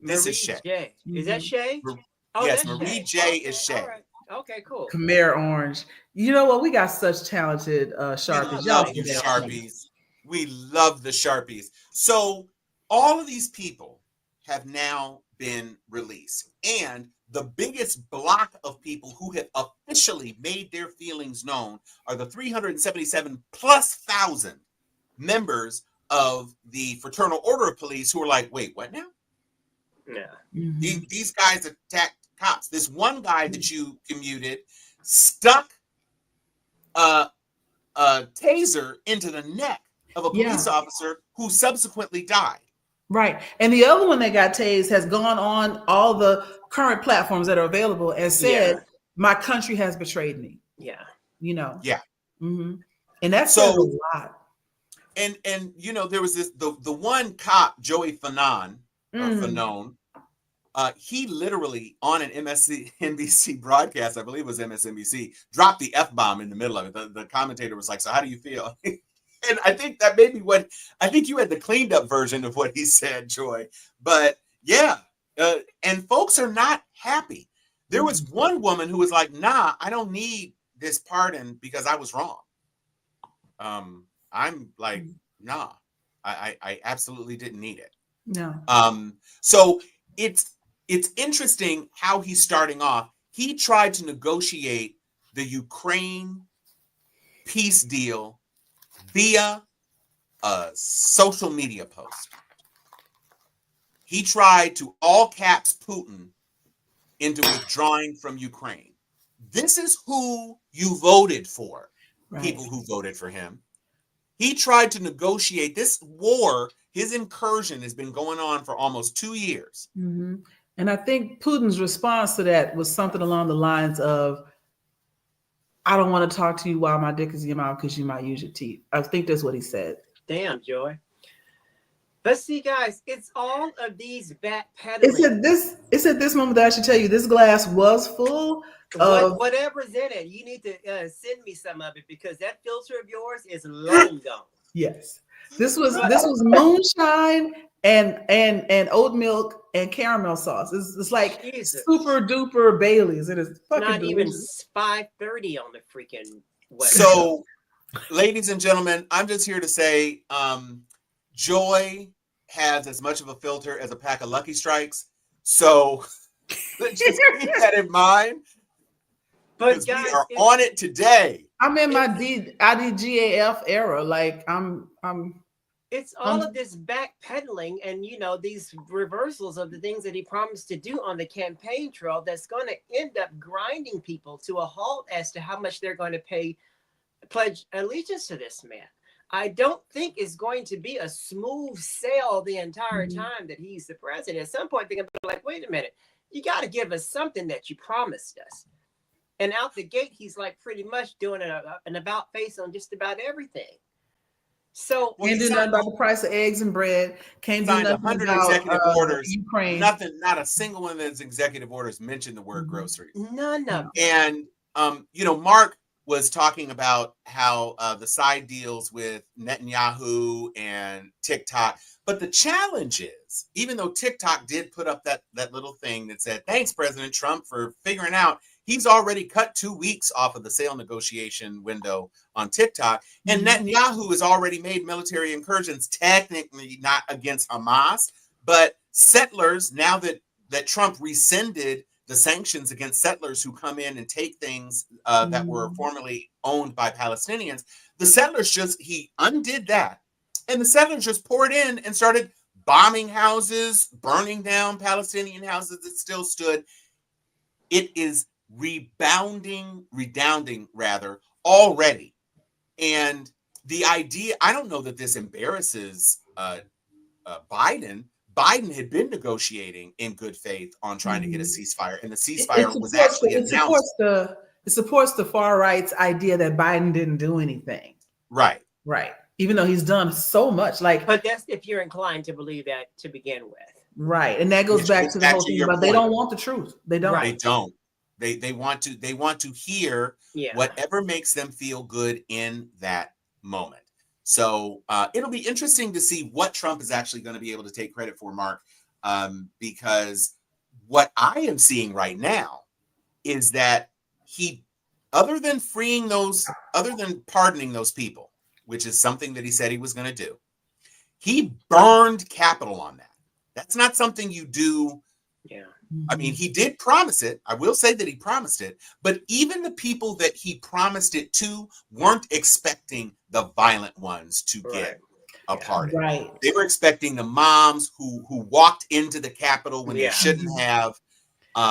this Marie is Shay. J. Is that Mhm. Shay? Yes, that's Marie Shay. J Okay, is Shay. all right. Okay, cool. Khmer Orange. You know what? We got such talented We Sharpies. love Y'all you, give it up. Sharpies. We love the Sharpies. So all of these people have now been released. And the biggest block of people who have officially made their feelings known are the 377 plus thousand members of the Fraternal Order of Police who are like, wait, what now? Yeah. Mhm. These guys attacked cops. This one guy that you commuted stuck a taser into the neck of a police officer who subsequently died. Right. And the other one that got tased has gone on all the current platforms that are available and said, my country has betrayed me. Yeah. You know? Yeah. Mm-hmm. And that So, says a lot. And you know, there was this the one cop, Joey Fanon, or Fanon, he literally on an MSNBC broadcast, I believe it was MSNBC, dropped the F-bomb in the middle of it. The commentator was like, so how do you feel? And I think that may be what, I think you had the cleaned up version of what he said, Joy. But yeah, and folks are not happy. There was one woman who was like, nah, I don't need this pardon because I was wrong. I'm like, nah, I absolutely didn't need it. No. So it's interesting how he's starting off. He tried to negotiate the Ukraine peace deal via a social media post. He tried to all caps Putin into withdrawing from Ukraine. This is who you voted for, people who voted for him. He tried to negotiate this war. His incursion has been going on for almost 2 years. Mm-hmm. And I think Putin's response to that was something along the lines of, I don't want to talk to you while my dick is in your mouth because you might use your teeth. I think that's what he said. Damn, Joy. But see, guys, it's all of these backpedaling. It's at this moment that I should tell you this glass was full of whatever's in it. You need to send me some of it because that filter of yours is long gone. Yes, this was moonshine and oat milk and caramel sauce. It's like Jesus. super duper Bailey's. It is fucking not delicious. Even 5:30 on the freaking West. So, ladies and gentlemen, I'm just here to say, Joy has as much of a filter as a pack of Lucky Strikes. So let's just keep that in mind. But guys, we are on it today. I'm in my IDGAF era. Like it's all of this backpedaling and, you know, these reversals of the things that he promised to do on the campaign trail that's going to end up grinding people to a halt as to how much they're going to pledge allegiance to this man. I don't think it's going to be a smooth sail the entire time that he's the president. At some point, they're going to be like, wait a minute, you got to give us something that you promised us. And out the gate, he's like pretty much doing an about face on just about everything. So can't do nothing about the price of eggs and bread. Can't do nothing 100 about executive orders. Ukraine. Nothing, not a single one of those executive orders mentioned the word groceries. None of them. And you know, Mark was talking about how the side deals with Netanyahu and TikTok. But the challenge is, even though TikTok did put up that little thing that said, thanks, President Trump, for figuring out, he's already cut 2 weeks off of the sale negotiation window on TikTok. And Netanyahu has already made military incursions, technically not against Hamas, but settlers, now that Trump rescinded the sanctions against settlers who come in and take things that were formerly owned by Palestinians, the settlers he undid that. And the settlers just poured in and started bombing houses, burning down Palestinian houses that still stood. It is redounding already. And the idea, I don't know that this embarrasses Biden. Biden had been negotiating in good faith on trying to get a ceasefire, and the ceasefire was actually announced. It supports the far right's idea that Biden didn't do anything. Right. Right. Even though he's done so much. But that's if you're inclined to believe that to begin with. Right. And that goes Which back gets to the back whole to thing your about they point. don't want the truth. They don't. They don't. They want to hear Yeah. whatever makes them feel good in that moment. So it'll be interesting to see what Trump is actually going to be able to take credit for, Mark, because what I am seeing right now is that he, other than pardoning those people, which is something that he said he was going to do, he burned capital on that. That's not something you do. Yeah. I mean, he did promise it. I will say that he promised it, but even the people that he promised it to weren't expecting the violent ones to get a pardon. Right. They were expecting the moms who walked into the Capitol when they Yeah. shouldn't have.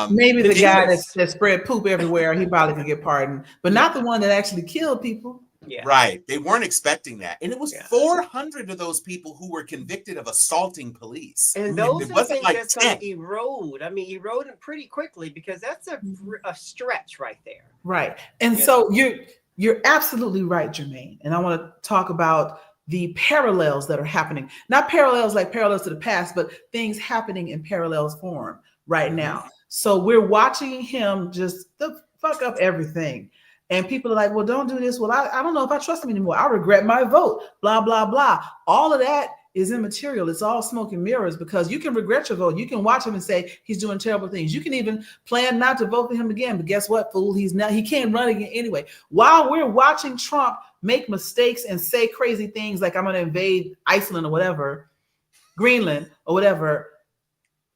Maybe the guy Yes. that spread poop everywhere, he probably could get pardoned, but not the one that actually killed people. Yeah. Right. They weren't expecting that. And it was Yeah. 400 of those people who were convicted of assaulting police. And those It are wasn't things like that's 10. going to erode. I mean, erode it pretty quickly because that's a stretch right there. Right. And Yeah. so you're absolutely right, Jermaine. And I want to talk about the parallels that are happening. Not parallels like parallels to the past, but things happening in parallels form right now. So we're watching him just fuck up everything. And people are like, well, don't do this. Well, I don't know if I trust him anymore. I regret my vote, blah, blah, blah. All of that is immaterial. It's all smoke and mirrors because you can regret your vote. You can watch him and say he's doing terrible things. You can even plan not to vote for him again. But guess what, fool? He can't run again anyway. While we're watching Trump make mistakes and say crazy things like I'm going to invade Iceland or whatever, Greenland or whatever,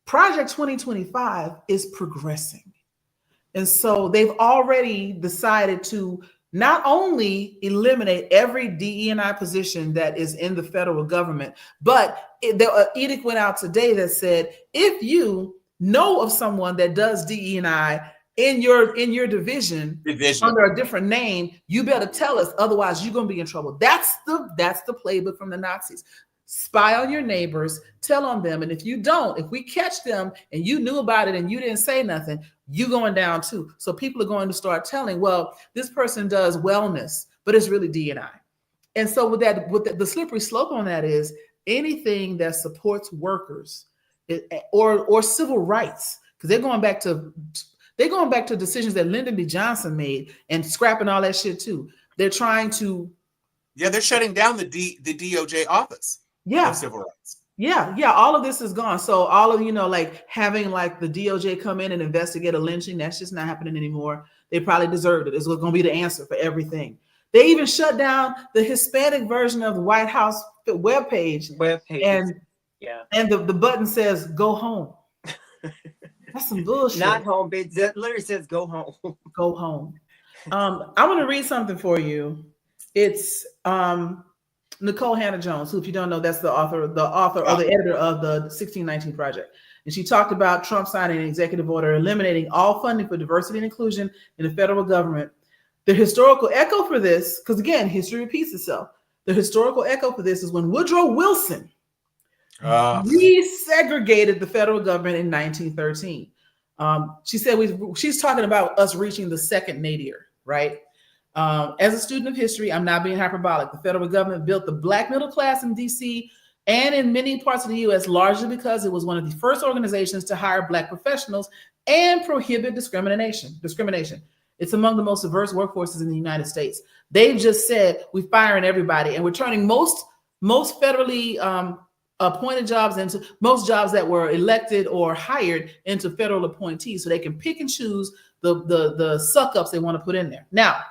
Project 2025 is progressing. And so they've already decided to not only eliminate every DE&I position that is in the federal government, but the edict went out today that said, if you know of someone that does DE&I in your division under a different name, you better tell us, otherwise you're going to be in trouble. That's the playbook from the Nazis. Spy on your neighbors, tell on them, and if we catch them and you knew about it and you didn't say nothing, you going down too. So people are going to start telling, well, this person does wellness, but it's really D&I. And so with the slippery slope on that is anything that supports workers or civil rights, because they're going back to decisions that Lyndon B. Johnson made and scrapping all that shit too. They're trying to. Yeah, they're shutting down the DOJ office. Yeah. Of civil rights. Yeah. All of this is gone. So all of, like having like the DOJ come in and investigate a lynching, that's just not happening anymore. They probably deserved it. It's going to be the answer for everything. They even shut down the Hispanic version of the White House webpage. And the button says, go home. That's some bullshit. Not home, but it literally says go home. Go home. I want to read something for you. It's Nicole Hannah-Jones, who, if you don't know, that's the author or the editor of the 1619 Project. And she talked about Trump signing an executive order eliminating all funding for diversity and inclusion in the federal government. The historical echo for this, because again, history repeats itself. The historical echo for this is when Woodrow Wilson resegregated the federal government in 1913. She said she's talking about us reaching the second nadir, right? As a student of history, I'm not being hyperbolic. The federal government built the Black middle class in DC and in many parts of the US largely because it was one of the first organizations to hire Black professionals and prohibit discrimination. It's among the most diverse workforces in the United States. They've just said we're firing everybody and we're turning most federally appointed jobs into most jobs that were elected or hired into federal appointees so they can pick and choose the suck-ups they want to put in there. Now,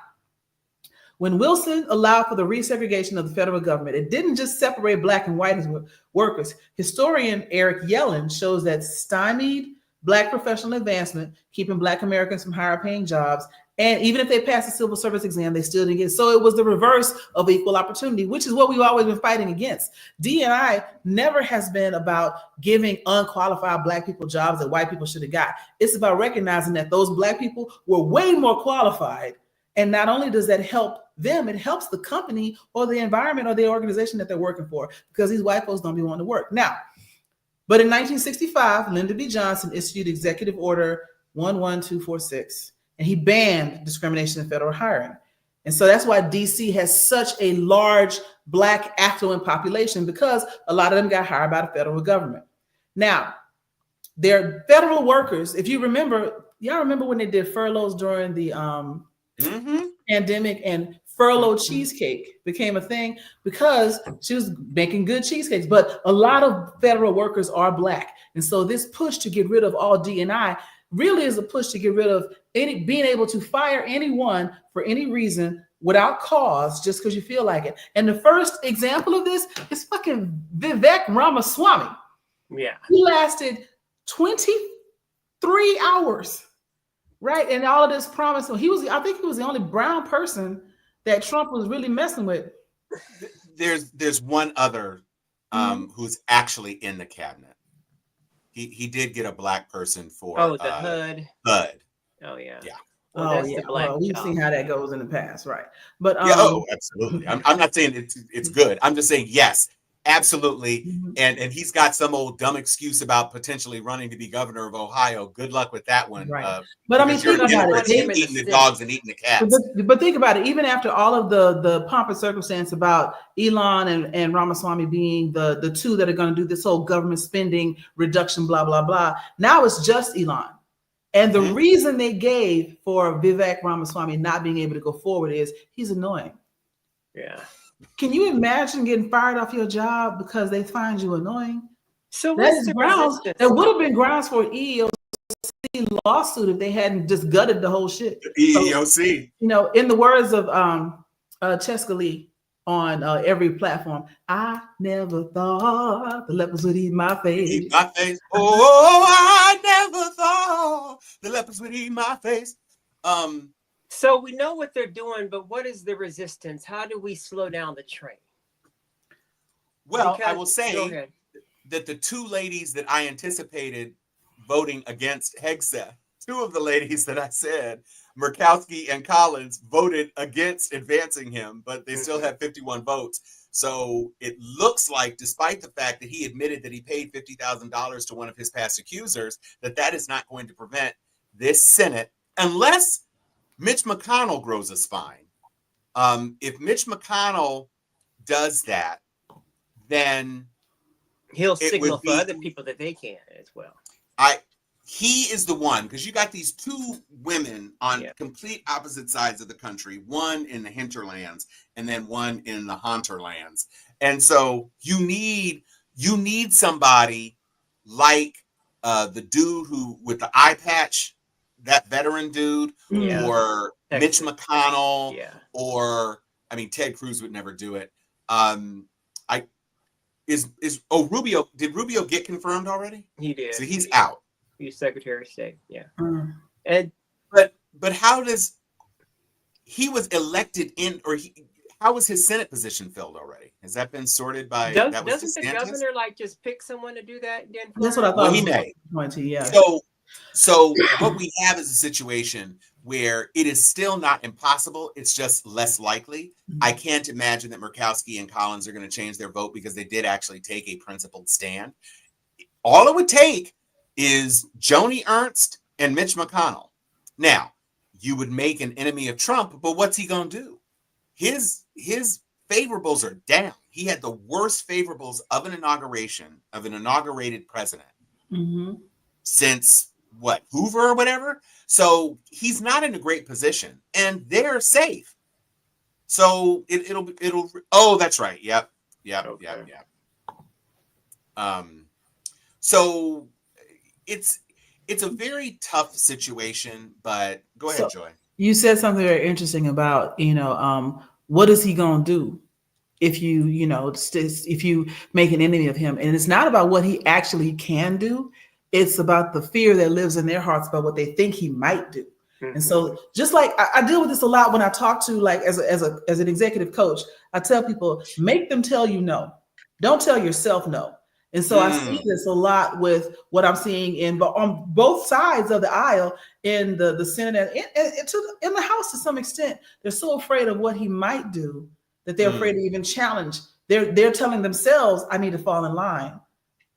when Wilson allowed for the resegregation of the federal government, it didn't just separate Black and white workers. Historian Eric Yellen shows that stymied Black professional advancement, keeping Black Americans from higher paying jobs, and even if they passed the civil service exam, they still didn't get it. So it was the reverse of equal opportunity, which is what we've always been fighting against. D&I never has been about giving unqualified Black people jobs that white people should have got. It's about recognizing that those Black people were way more qualified. And not only does that help them, it helps the company or the environment or the organization that they're working for, because these white folks don't be wanting to work. Now, but in 1965, Lyndon B. Johnson issued Executive Order 11246, and he banned discrimination in federal hiring. And so that's why DC has such a large Black affluent population, because a lot of them got hired by the federal government. Now, they're federal workers. If you remember, y'all remember when they did furloughs during the pandemic, and furlough cheesecake became a thing because she was making good cheesecakes. But a lot of federal workers are Black. And so this push to get rid of all D&I really is a push to get rid of being able to fire anyone for any reason without cause, just because you feel like it. And the first example of this is fucking Vivek Ramaswamy. Yeah. He lasted 23 hours, right? And all of this promise. I think he was the only brown person that Trump was really messing with. There's one other who's actually in the cabinet. He did get a Black person for the HUD. HUD. Oh yeah. Yeah. Well, that's the Black We've job. seen how that goes in the past, right? But absolutely. I'm not saying it's good. I'm just saying yes, absolutely. And he's got some old dumb excuse about potentially running to be governor of Ohio. Good luck with that one. Right. But I mean, think about it. Eating the dogs and eating the cats. But think about it. Even after all of the pomp and circumstance about Elon and Ramaswamy being the two that are going to do this whole government spending reduction, blah, blah, blah. Now it's just Elon. And the reason they gave for Vivek Ramaswamy not being able to go forward is he's annoying. Yeah. Can you imagine getting fired off your job because they find you annoying? So that is grounds. That would have been grounds for an EEOC lawsuit if they hadn't just gutted the whole shit. The EEOC. So, in the words of Cheska Lee on every platform, I never thought the lepers would eat my face. Eat my face. Oh, I never thought the lepers would eat my face. So we know what they're doing, but what is the resistance? How do we slow down the train? Well, I will say that the two ladies that I anticipated voting against Hegseth, two of the ladies that I said, Murkowski and Collins, voted against advancing him, but they still have 51 votes. So it looks like, despite the fact that he admitted that he paid $50,000 to one of his past accusers, that is not going to prevent this Senate, unless Mitch McConnell grows a spine. If Mitch McConnell does that, then he'll signal for other people that they can as well. He is the one, because you got these two women on complete opposite sides of the country, one in the hinterlands and then one in the haunterlands. And so you need somebody like the dude who with the eye patch, that veteran dude, or Mitch McConnell, or I mean Ted Cruz would never do it. Rubio, did Rubio get confirmed already? He did. So he's out. He's Secretary of State. Yeah. And but how does he was elected in, or how was his Senate position filled already? Has that been sorted by? Doesn't the governor just pick someone to do that? That's what I thought. Well, he may. So what we have is a situation where it is still not impossible. It's just less likely. I can't imagine that Murkowski and Collins are going to change their vote because they did actually take a principled stand. All it would take is Joni Ernst and Mitch McConnell. Now, you would make an enemy of Trump, but what's he going to do? His favorables are down. He had the worst favorables of an inaugurated president since Hoover or whatever. So he's not in a great position, and they're safe. So it'll. Oh, that's right. Yep. So it's a very tough situation, but go ahead, Joy. You said something very interesting about, what is he going to do if you make an enemy of him? And it's not about what he actually can do. It's about the fear that lives in their hearts about what they think he might do. And so just like I deal with this a lot when I talk to, like, as an executive coach, I tell people, make them tell you no. Don't tell yourself no. And so I see this a lot with what I'm seeing on both sides of the aisle in the Senate and in the House to some extent. They're so afraid of what he might do that they're afraid to even challenge. They're telling themselves, I need to fall in line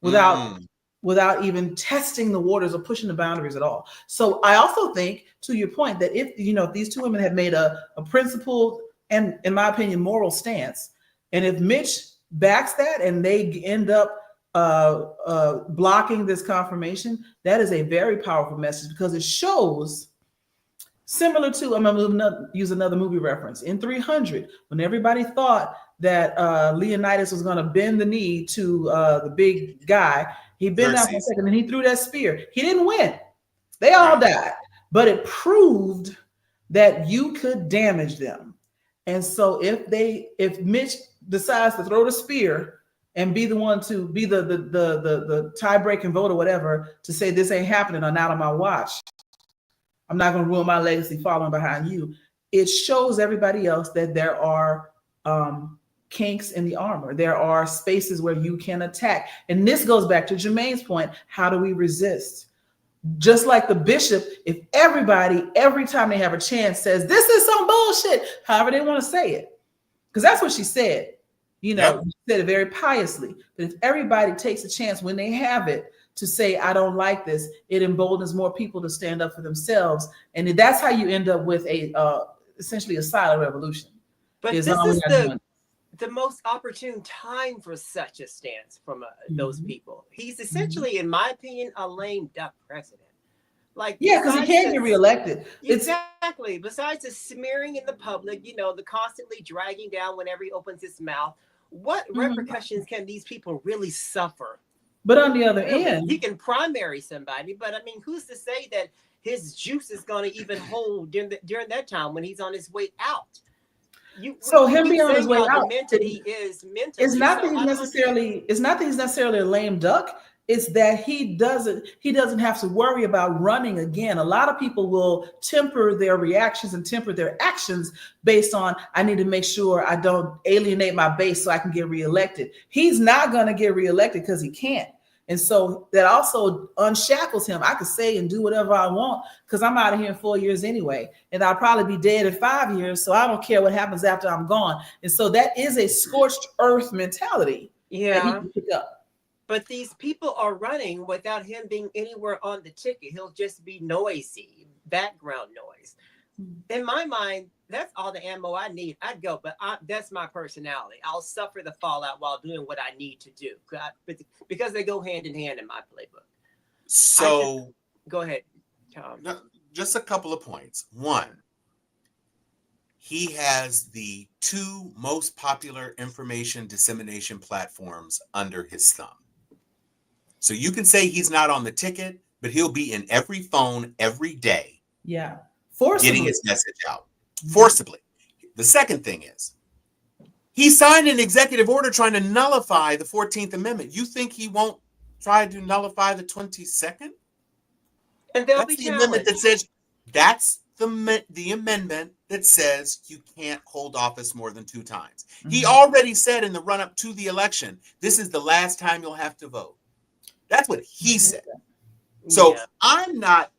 without even testing the waters or pushing the boundaries at all. So I also think, to your point, that if these two women have made a principled and, in my opinion, moral stance, and if Mitch backs that and they end up blocking this confirmation, that is a very powerful message because it shows, similar to, I'm going to use another movie reference, in 300, when everybody thought that Leonidas was going to bend the knee to the big guy, he bent down for a second and he threw that spear. He didn't win. They all died, but it proved that you could damage them. And so if Mitch decides to throw the spear and be the one to be the tie-breaking vote or whatever to say this ain't happening or not on my watch, I'm not going to ruin my legacy following behind you. It shows everybody else that there are kinks in the armor. There are spaces where you can attack. And this goes back to Jermaine's point. How do we resist? Just like the bishop, if everybody, every time they have a chance, says, this is some bullshit, however they want to say it, because that's what she said. You know, she said it very piously. But if everybody takes a chance when they have it to say, I don't like this, it emboldens more people to stand up for themselves. And that's how you end up with essentially a silent revolution. But this is the most opportune time for such a stance from those people. He's essentially, in my opinion, a lame duck president. Like, because he can't get reelected. Exactly. Besides the smearing in the public, you know, the constantly dragging down whenever he opens his mouth, what repercussions can these people really suffer? But on the other end, he can primary somebody, but I mean, who's to say that his juice is going to even hold during that time when he's on his way out? Him being on his way out, he is mentally. It's not that he's necessarily a lame duck. It's that he doesn't have to worry about running again. A lot of people will temper their reactions and temper their actions based on, I need to make sure I don't alienate my base so I can get reelected. He's not going to get reelected because he can't. And so that also unshackles him. I could say and do whatever I want because I'm out of here in 4 years anyway. And I'll probably be dead in 5 years. So I don't care what happens after I'm gone. And so that is a scorched earth mentality. Yeah. That he can pick up. But these people are running without him being anywhere on the ticket. He'll just be noisy, background noise. In my mind, that's all the ammo I need. I'd go, but that's my personality. I'll suffer the fallout while doing what I need to do because they go hand in hand in my playbook. So go ahead, Tom. Just a couple of points. One, he has the two most popular information dissemination platforms under his thumb. So you can say he's not on the ticket, but he'll be in every phone every day. Yeah. Forcibly. Getting his message out. Forcibly. The second thing is, he signed an executive order trying to nullify the 14th Amendment. You think he won't try to nullify the 22nd? And that's the amendment that says, that's the amendment that says you can't hold office more than 2 times. Mm-hmm. He already said in the run-up to the election, this is the last time you'll have to vote. That's what he said. So I'm not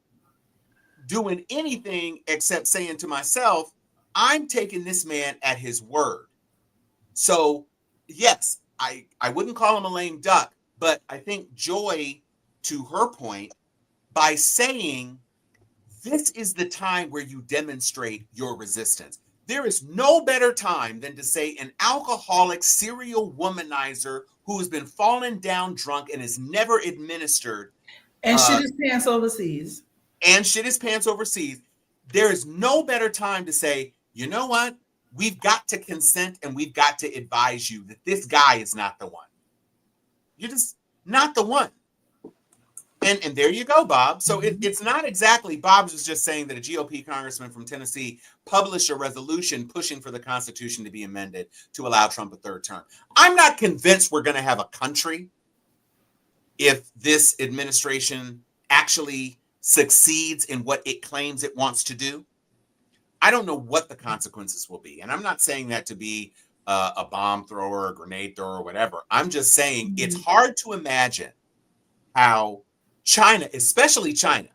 doing anything except saying to myself, I'm taking this man at his word. So yes, I wouldn't call him a lame duck, but I think Joy, to her point, by saying this is the time where you demonstrate your resistance. There is no better time than to say an alcoholic serial womanizer who has been falling down drunk and is never administered. And shit his pants overseas. There is no better time to say, you know what? We've got to consent and we've got to advise you that this guy is not the one. You're just not the one. And there you go, Bob. So it's not exactly, Bob was just saying that a GOP congressman from Tennessee published a resolution pushing for the Constitution to be amended to allow Trump a 3rd term. I'm not convinced we're going to have a country if this administration actually succeeds in what it claims it wants to do. I don't know what the consequences will be. And I'm not saying that to be a bomb thrower, a grenade thrower, or whatever. I'm just saying it's hard to imagine how China, especially China,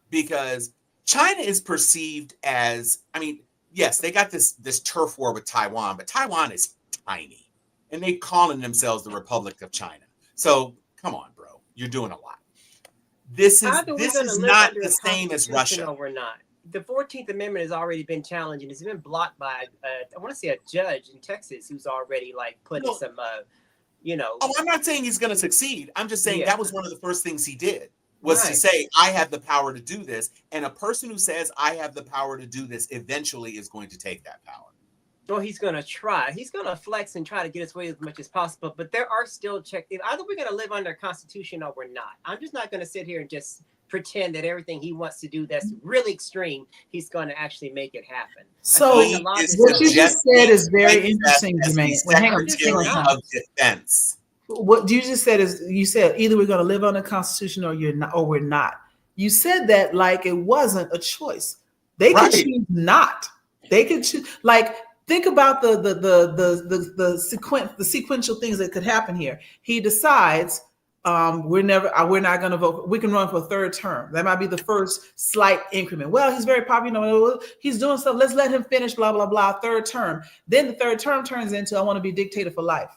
because China is perceived as, I mean, yes, they got this turf war with Taiwan, but Taiwan is tiny and they calling themselves the Republic of China. So come on, bro, you're doing a lot. This is not the same as Russia. No, we're not. The 14th Amendment has already been challenged and it's been blocked by, I want to say a judge in Texas who's already like putting some you know. Oh, I'm not saying he's going to succeed. I'm just saying Yeah. that was one of the first things he did, was to Right. say, I have the power to do this. And a person who says, I have the power to do this, eventually is going to take that power. Well, he's going to try. He's going to flex and try to get his way as much as possible. But there are still checks. Either we're going to live under a constitution or we're not. I'm just not going to sit here and just pretend that everything he wants to do that's really extreme, he's going to actually make it happen. So I feel like a lot of this what you stuff- just said is very Like interesting, as the Jermaine. Well, hang on, Secretary hang on. of Defense. What you just said is, you said either we're going to live on the Constitution or you're not, or we're not. You said that like it wasn't a choice. They could Right. choose not. They could choose. Like, think about the sequential things that could happen here. He decides we're not going to vote. We can run for a third term. That might be the first slight increment. Well, he's very popular. You know, he's doing stuff. Let's let him finish. Blah blah blah. Third term. Then the third term turns into I want to be dictator for life.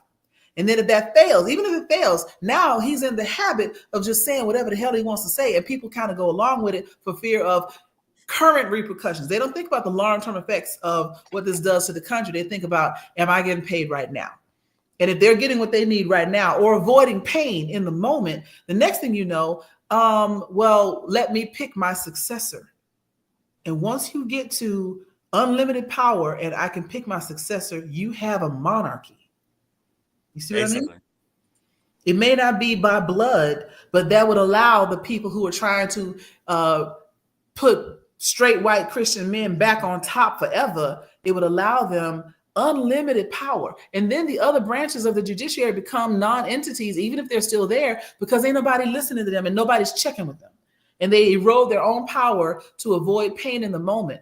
And then if that fails, even if it fails, now he's in the habit of just saying whatever the hell he wants to say. And people kind of go along with it for fear of current repercussions. They don't think about the long-term effects of what this does to the country. They think about, am I getting paid right now? And if they're getting what they need right now or avoiding pain in the moment, the next thing you know, well, let me pick my successor. And once you get to unlimited power and I can pick my successor, you have a monarchy. You see what I mean? It may not be by blood, but that would allow the people who are trying to put straight white Christian men back on top forever. It would allow them unlimited power. And then the other branches of the judiciary become non-entities, even if they're still there, because ain't nobody listening to them and nobody's checking with them. And they erode their own power to avoid pain in the moment.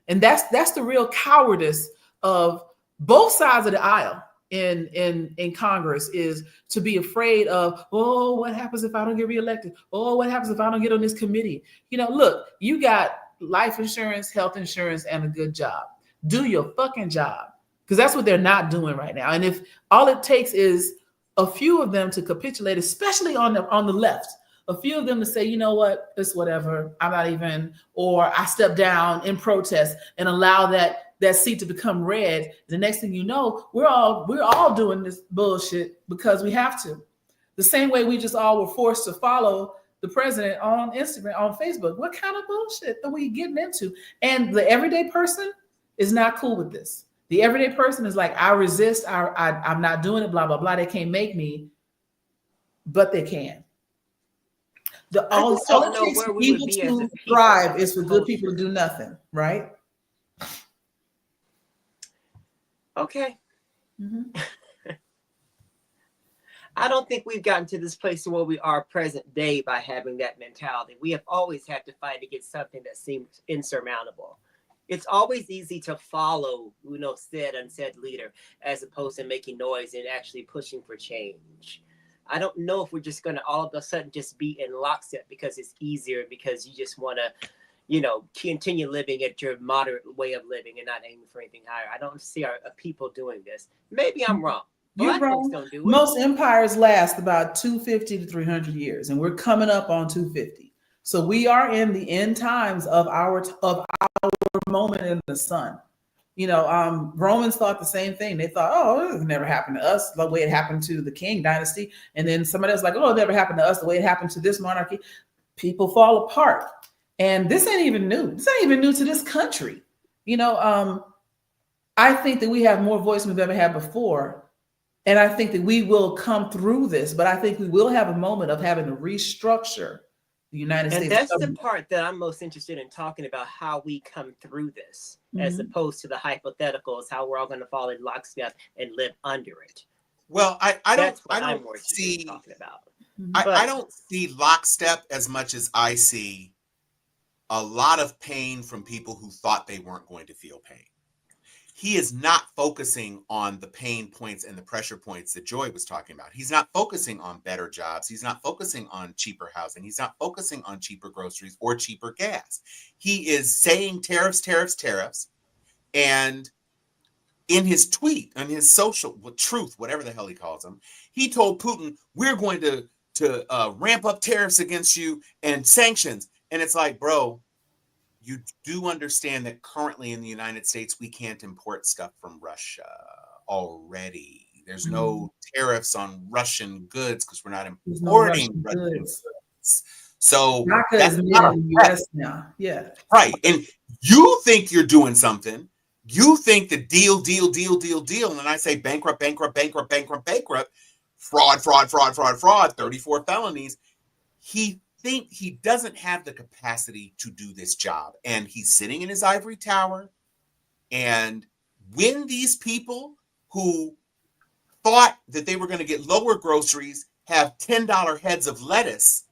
And that's the real cowardice of both sides of the aisle. In Congress, is to be afraid of, oh, what happens if I don't get reelected? Oh, what happens if I don't get on this committee? You know, look, you got life insurance, health insurance, and a good job. Do your fucking job, because that's what they're not doing right now. And if all it takes is a few of them to capitulate, especially on the left, a few of them to say, you know what, it's whatever, I'm not even, or I step down in protest and allow that seat to become red. The next thing you know, we're all doing this bullshit because we have to. The same way we just all were forced to follow the president on Instagram, on Facebook. What kind of bullshit are we getting into? And the everyday person is not cool with this. The everyday person is like, I resist, I'm not doing it, blah, blah, blah. They can't make me, but they can. All it takes for evil to thrive is for good people to do nothing, right? Okay. Mm-hmm. I don't think we've gotten to this place where we are present day by having that mentality. We have always had to fight against something that seems insurmountable. It's always easy to follow, said unsaid leader, as opposed to making noise and actually pushing for change. I don't know if we're just going to all of a sudden just be in lockstep because it's easier, because you just want to continue living at your moderate way of living and not aiming for anything higher. I don't see our people doing this. Maybe I'm wrong. You're wrong. Don't do it. Most empires last about 250 to 300 years, and we're coming up on 250. So we are in the end times of our moment in the sun. Romans thought the same thing. They thought, oh, it never happened to us the way it happened to the King dynasty. And then somebody else like, oh, it never happened to us the way it happened to this monarchy. People fall apart. And this ain't even new. This ain't even new to this country. I think that we have more voice than we've ever had before. And I think that we will come through this, but I think we will have a moment of having to restructure the United States. And that's the part that I'm most interested in talking about, how we come through this, as opposed to the hypotheticals, how we're all going to fall in lockstep and live under it. Well, I don't see talking about. I don't see lockstep as much as I see a lot of pain from people who thought they weren't going to feel pain. He is not focusing on the pain points and the pressure points that Joy was talking about. He's not focusing on better jobs. He's not focusing on cheaper housing. He's not focusing on cheaper groceries or cheaper gas. He is saying tariffs, tariffs, tariffs. And in his tweet, on his social truth, whatever the hell he calls them, he told Putin, we're going to ramp up tariffs against you and sanctions. And it's like, bro, you do understand that currently in the United States, we can't import stuff from Russia already. money. There's no tariffs on Russian goods because we're not There's no importing Russian Russian goods. goods. So DACA that's is made not in the a threat. US now. Yeah. Right. And you think you're doing something. You think the deal. And I say bankrupt, fraud, 34 felonies. He doesn't have the capacity to do this job. And he's sitting in his ivory tower. And when these people who thought that they were going to get lower groceries have $10 heads of lettuce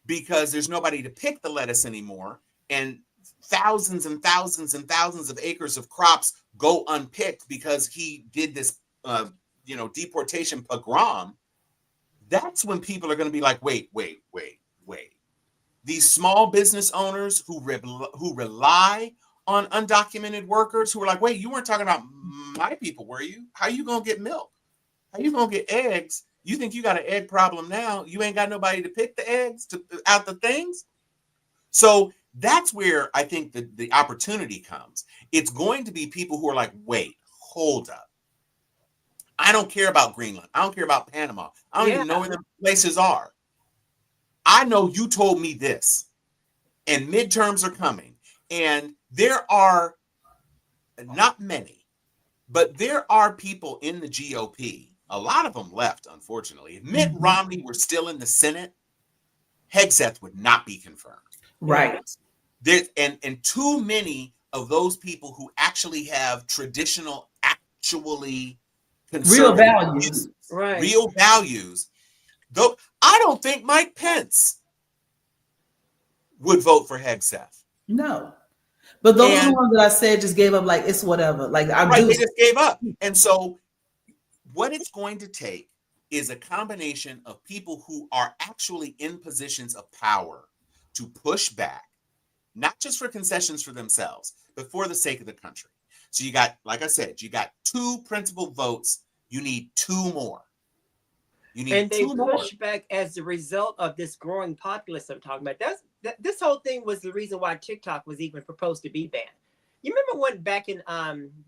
because there's nobody to pick the lettuce anymore, and thousands and thousands and thousands of acres of crops go unpicked because he did this, deportation pogrom, that's when people are going to be like, wait. These small business owners who rely on undocumented workers who are like, wait, you weren't talking about my people, were you? How you going to get milk? How you going to get eggs? You think you got an egg problem now? You ain't got nobody to pick the eggs out the things? So that's where I think the opportunity comes. It's going to be people who are like, wait, hold up. I don't care about Greenland. I don't care about Panama. I don't even know where the places are. I know you told me this, and midterms are coming, and there are not many, but there are people in the GOP. A lot of them left, unfortunately. If Mitt Romney were still in the Senate, Hegseth would not be confirmed. Right. And too many of those people who actually have traditional, actually Real conservative values. Right. real values. Though I don't think Mike Pence would vote for Hegseth. No. But those are the ones that I said just gave up, like, it's whatever. Like, They just gave up. And so what it's going to take is a combination of people who are actually in positions of power to push back, not just for concessions for themselves, but for the sake of the country. So you got, like I said, you got 2 principal votes. You need 2 more. And they push back as a result of this growing populace I'm talking about. This whole thing was the reason why TikTok was even proposed to be banned. You remember when back in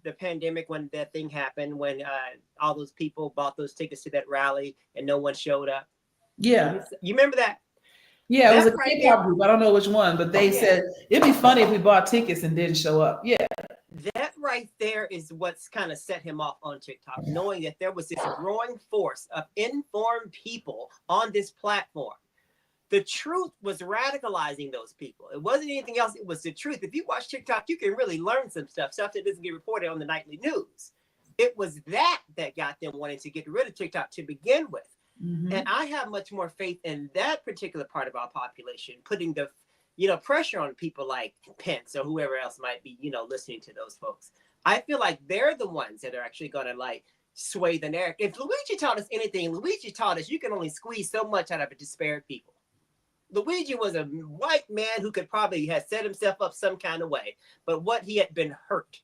the pandemic when that thing happened, when all those people bought those tickets to that rally and no one showed up? Yeah. You remember that? Yeah, it was a right K-pop group. I don't know which one, but they said it'd be funny if we bought tickets and didn't show up. Yeah. That right there is what's kind of set him off on TikTok, knowing that there was this growing force of informed people on this platform. The truth was radicalizing those people. It wasn't anything else. It was the truth. If you watch TikTok, you can really learn some stuff that doesn't get reported on the nightly news. It was that got them wanting to get rid of TikTok to begin with. Mm-hmm. And I have much more faith in that particular part of our population, putting the pressure on people like Pence or whoever else might be, listening to those folks. I feel like they're the ones that are actually going to sway the narrative. If Luigi taught us anything, Luigi taught us you can only squeeze so much out of a disparate people. Luigi was a white man who could probably have set himself up some kind of way, but what he had been hurt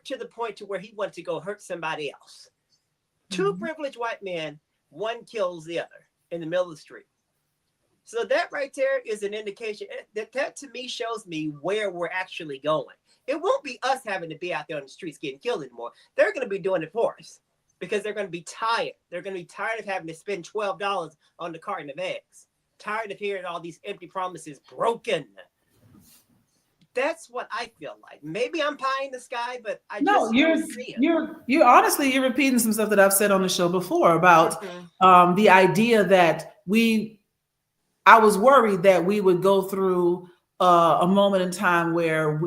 to the point to where he wanted to go hurt somebody else. Mm-hmm. 2 privileged white men, one kills the other in the middle of the street. So that right there is an indication that to me shows me where we're actually going. It won't be us having to be out there on the streets getting killed anymore. They're going to be doing it for us because they're going to be tired. They're going to be tired of having to spend $12 on the carton of eggs. Tired of hearing all these empty promises broken. That's what I feel like. Maybe I'm pie in the sky, but I just don't see it. You're honestly, you're repeating some stuff that I've said on the show before about the idea that I was worried that we would go through a moment in time where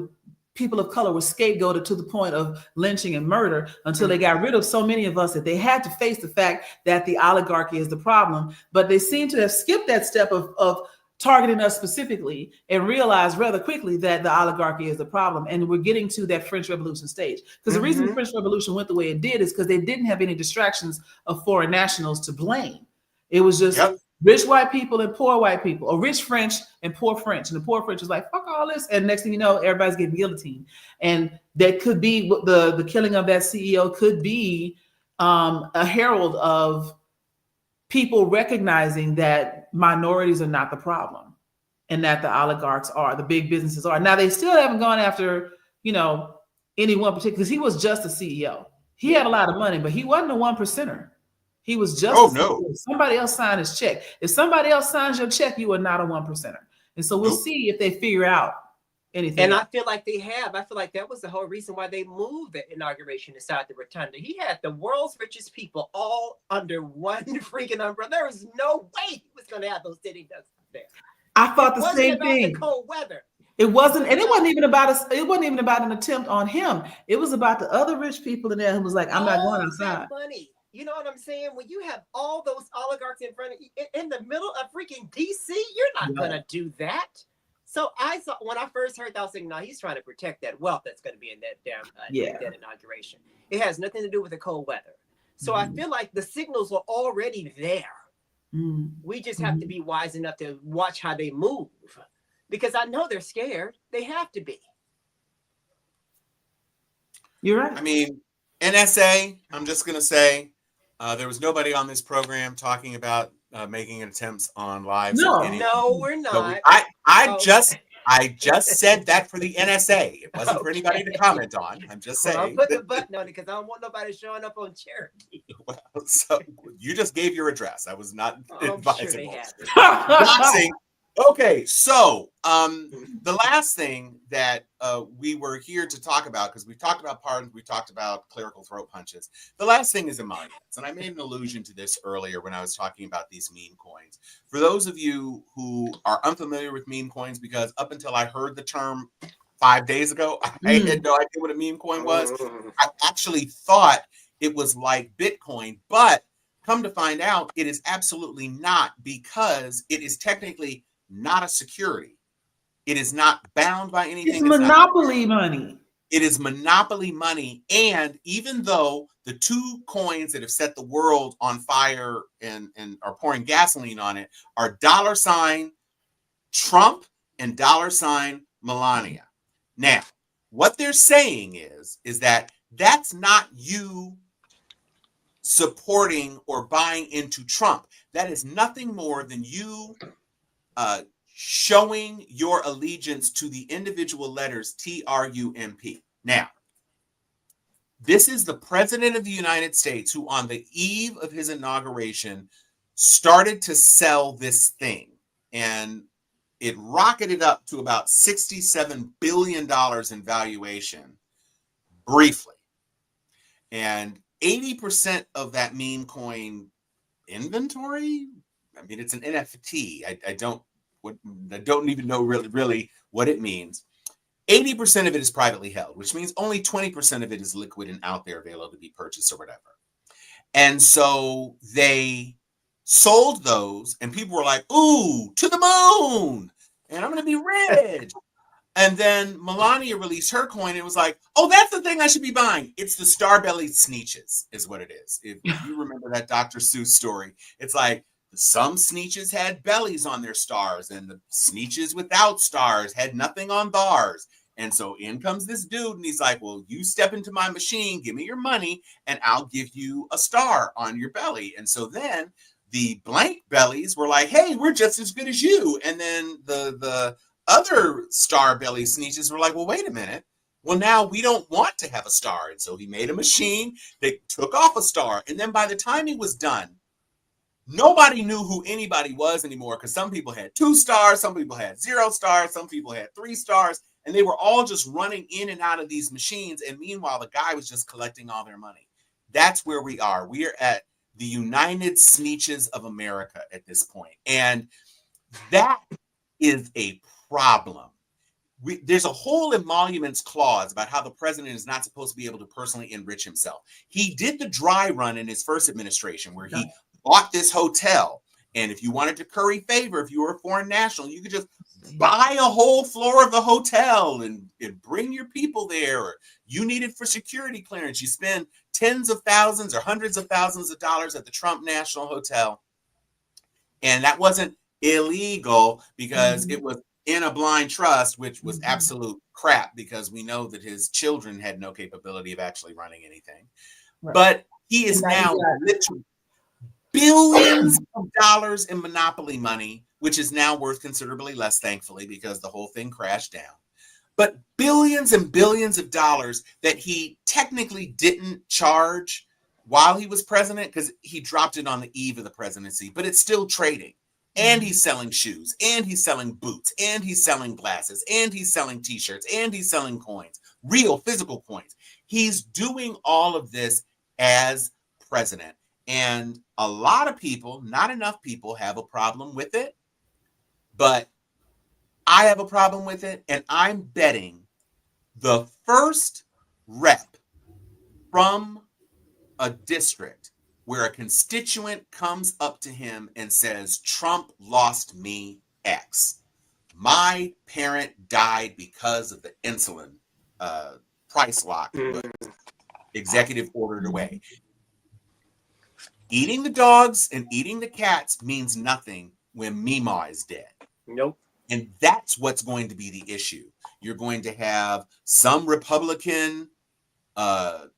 people of color were scapegoated to the point of lynching and murder until they got rid of so many of us that they had to face the fact that the oligarchy is the problem. But they seem to have skipped that step of targeting us specifically and realized rather quickly that the oligarchy is the problem. And we're getting to that French Revolution stage. Because the reason the French Revolution went the way it did is because they didn't have any distractions of foreign nationals to blame. It was just rich white people and poor white people, or rich French and poor French. And the poor French is like, fuck all this. And next thing you know, everybody's getting guillotined. And that could be the killing of that CEO could be a herald of people recognizing that minorities are not the problem and that the oligarchs are, the big businesses are. Now, they still haven't gone after, any one particular, because he was just a CEO. He had a lot of money, but he wasn't a 1%er. He was just somebody else signed his check. If somebody else signs your check, you are not a 1%er. And so we'll see if they figure out anything. And I feel like they have. I feel like that was the whole reason why they moved the inauguration inside the rotunda. He had the world's richest people all under one freaking umbrella. There was no way he was going to have those sitting ducks there. I thought the same thing. The cold weather. It wasn't, and it wasn't even about us. It wasn't even about an attempt on him. It was about the other rich people in there who was like, "I'm not going outside." Money. You know what I'm saying? When you have all those oligarchs in front of you, in the middle of freaking DC, you're not gonna do that. So I saw when I first heard that, I was saying, "No, he's trying to protect that wealth that's going to be in that damn that inauguration. It has nothing to do with the cold weather." So I feel like the signals were already there. We just have to be wise enough to watch how they move. Because I know they're scared. They have to be. You're right. I mean, NSA, I'm just going to say, there was nobody on this program talking about making attempts on lives. No, we're not. So I just said that for the NSA. It wasn't for anybody to comment on. I'm just saying. I'll put the button on it because I don't want nobody showing up on Cherokee. Well, so you just gave your address. I was not advisable. Sure okay, so the last thing that we were here to talk about, because we talked about pardons, we talked about clerical throat punches. The last thing is emoluments, and I made an allusion to this earlier when I was talking about these meme coins. For those of you who are unfamiliar with meme coins, because up until I heard the term 5 days ago, I had no idea what a meme coin was. I actually thought it was like Bitcoin, but come to find out, it is absolutely not, because it is technically not a security. It is not bound by anything. It's monopoly money. It is monopoly money. And even though the two coins that have set the world on fire and are pouring gasoline on it are $ Trump and $ Melania. Now, what they're saying is that that's not you supporting or buying into Trump. That is nothing more than you showing your allegiance to the individual letters TRUMP. Now, this is the President of the United States who, on the eve of his inauguration, started to sell this thing. And it rocketed up to about $67 billion in valuation briefly. And 80% of that meme coin inventory, I mean, it's an NFT. I don't even know really what it means. 80% of it is privately held, which means only 20% of it is liquid and out there available to be purchased or whatever. And so they sold those, and people were like, "Ooh, to the moon, and I'm going to be rich." And then Melania released her coin, and it was like, "Oh, that's the thing I should be buying. It's the star-bellied Sneetches," is what it is. If you remember that Dr. Seuss story, it's like some Sneetches had bellies on their stars, and the Sneetches without stars had nothing on theirs. And so in comes this dude, and he's like, "Well, you step into my machine, give me your money, and I'll give you a star on your belly." And so then the blank bellies were like, "Hey, we're just as good as you." And then the other star belly Sneetches were like, "Well, wait a minute. Well, now we don't want to have a star." And so he made a machine that took off a star. And then by the time he was done, nobody knew who anybody was anymore, because some people had 2 stars, some people had 0 stars, some people had 3 stars, and they were all just running in and out of these machines. And meanwhile, the guy was just collecting all their money. That's where we are. We are at the United Sneetches of America at this point. And that is a problem. There's a whole emoluments clause about how the president is not supposed to be able to personally enrich himself. He did the dry run in his first administration where he bought this hotel. And if you wanted to curry favor, if you were a foreign national, you could just buy a whole floor of the hotel and bring your people there. Or you need it for security clearance. You spend tens of thousands or hundreds of thousands of dollars at the Trump National Hotel. And that wasn't illegal because it was in a blind trust, which was absolute crap, because we know that his children had no capability of actually running anything. Right. But he is now literally billions of dollars in monopoly money, which is now worth considerably less, thankfully, because the whole thing crashed down. but billions and billions of dollars that he technically didn't charge while he was president because he dropped it on the eve of the presidency, but it's still trading. And he's selling shoes, and he's selling boots, and he's selling glasses, and he's selling t-shirts, and he's selling coins, real physical coins. He's doing all of this as president. And a lot of people, not enough people, have a problem with it. But I have a problem with it. And I'm betting the first rep from a district where a constituent comes up to him and says, Trump lost me X. My parent died because of the insulin price lock, executive ordered away. Eating the dogs and eating the cats means nothing when Mima is dead. Nope. And that's what's going to be the issue. You're going to have some Republican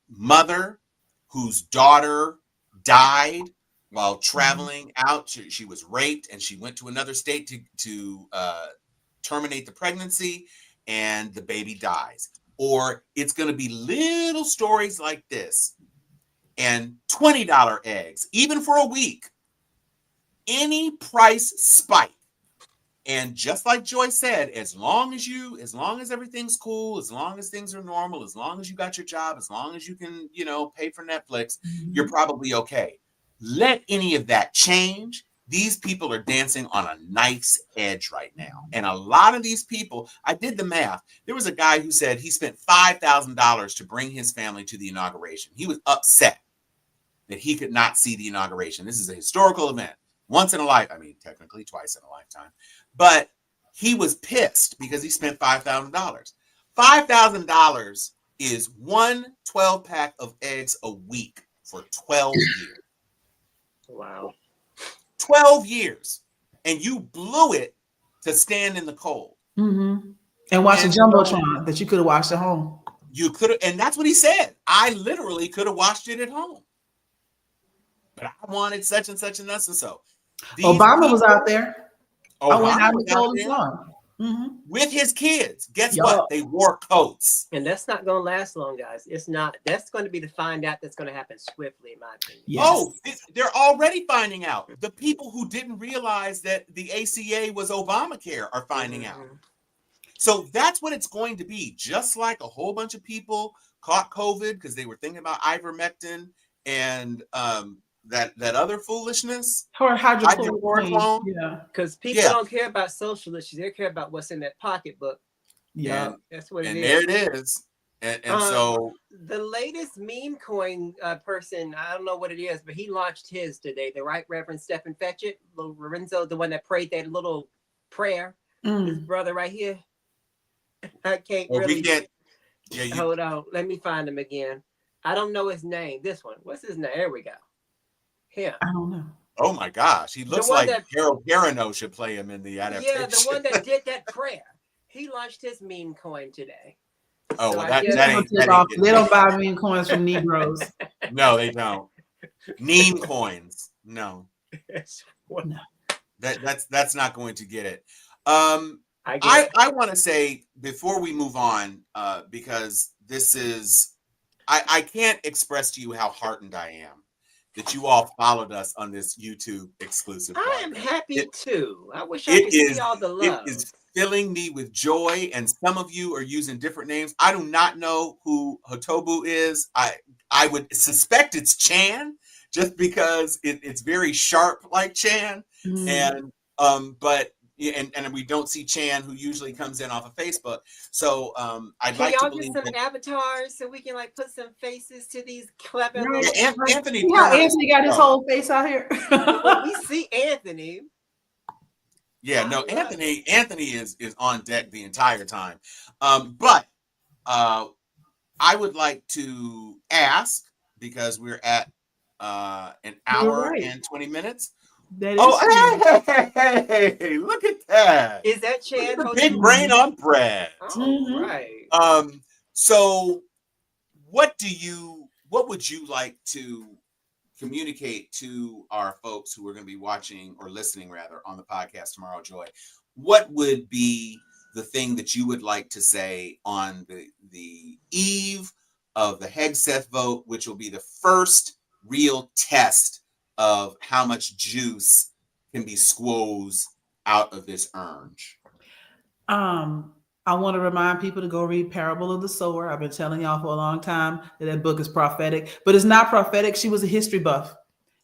mother whose daughter died while traveling out. She was raped and she went to another state to terminate the pregnancy, and the baby dies. Or it's going to be little stories like this and $20 eggs, even for a week. Any price spike. And just like Joy said, as long as everything's cool, as long as things are normal, as long as you got your job, as long as you can, pay for Netflix, you're probably okay. Let any of that change. These people are dancing on a knife's edge right now. And a lot of these people, I did the math. There was a guy who said he spent $5,000 to bring his family to the inauguration. He was upset that he could not see the inauguration. This is a historical event. Once in a life, technically twice in a lifetime. But he was pissed because he spent $5,000. $5,000 is one 12-pack of eggs a week for 12 years. Wow. 12 years. And you blew it to stand in the cold. Mm-hmm. And watch a Jumbotron that you could have watched at home. You could have, and that's what he said. I literally could have watched it at home. But I wanted such and such and thus and so. Obama was out there. Obama was out there mm-hmm. with his kids. Guess what? They wore coats. And that's not going to last long, guys. It's not. That's going to be the find out that's going to happen swiftly, in my opinion. Yes. Oh, they're already finding out. The people who didn't realize that the ACA was Obamacare are finding out. So that's what it's going to be. Just like a whole bunch of people caught COVID because they were thinking about ivermectin and that other foolishness. Or hydrochloroquine. Yeah. Because people don't care about social issues. They care about what's in that pocketbook. Yeah. That's what it is. And there it is. And so the latest meme coin person, I don't know what it is, but he launched his today. The Right Reverend Stephen Fetchit, Lorenzo, the one that prayed that little prayer. His brother right here. I can't really. Hold on. Let me find him again. I don't know his name. This one. What's his name? There we go. Him. I don't know. Oh my gosh. He looks like Harold Garano should play him in the adaptation. Yeah, the one that did that prayer. He launched his meme coin today. Oh, So well, I that guess- ain't They don't buy meme coins from Negroes. No, they don't. Meme coins. No. No. That's not going to get it. I want to say before we move on, because this is, I can't express to you how heartened I am that you all followed us on this YouTube exclusive. I am happy too. I wish I could see all the love. It is filling me with joy, and some of you are using different names. I do not know who Hotobu is. I would suspect it's Chan, just because it's very sharp like Chan, and but. And we don't see Chan, who usually comes in off of Facebook. So I'd like to believe get some avatars so we can put some faces to these clever. Anthony. Anthony got his whole face out here. We see Anthony. Yeah, no, Anthony is on deck the entire time. But I would like to ask, because we're at an hour and 20 minutes. That is hey, look at that. Is that Chan? Big brain on bread. Oh, right. So what would you like to communicate to our folks who are going to be watching or listening rather on the podcast tomorrow, Joy? What would be the thing that you would like to say on the eve of the Hegseth vote, which will be the first real test of how much juice can be squozed out of this orange? I want to remind people to go read Parable of the Sower. I've been telling y'all for a long time that book is prophetic, but it's not prophetic. She was a history buff,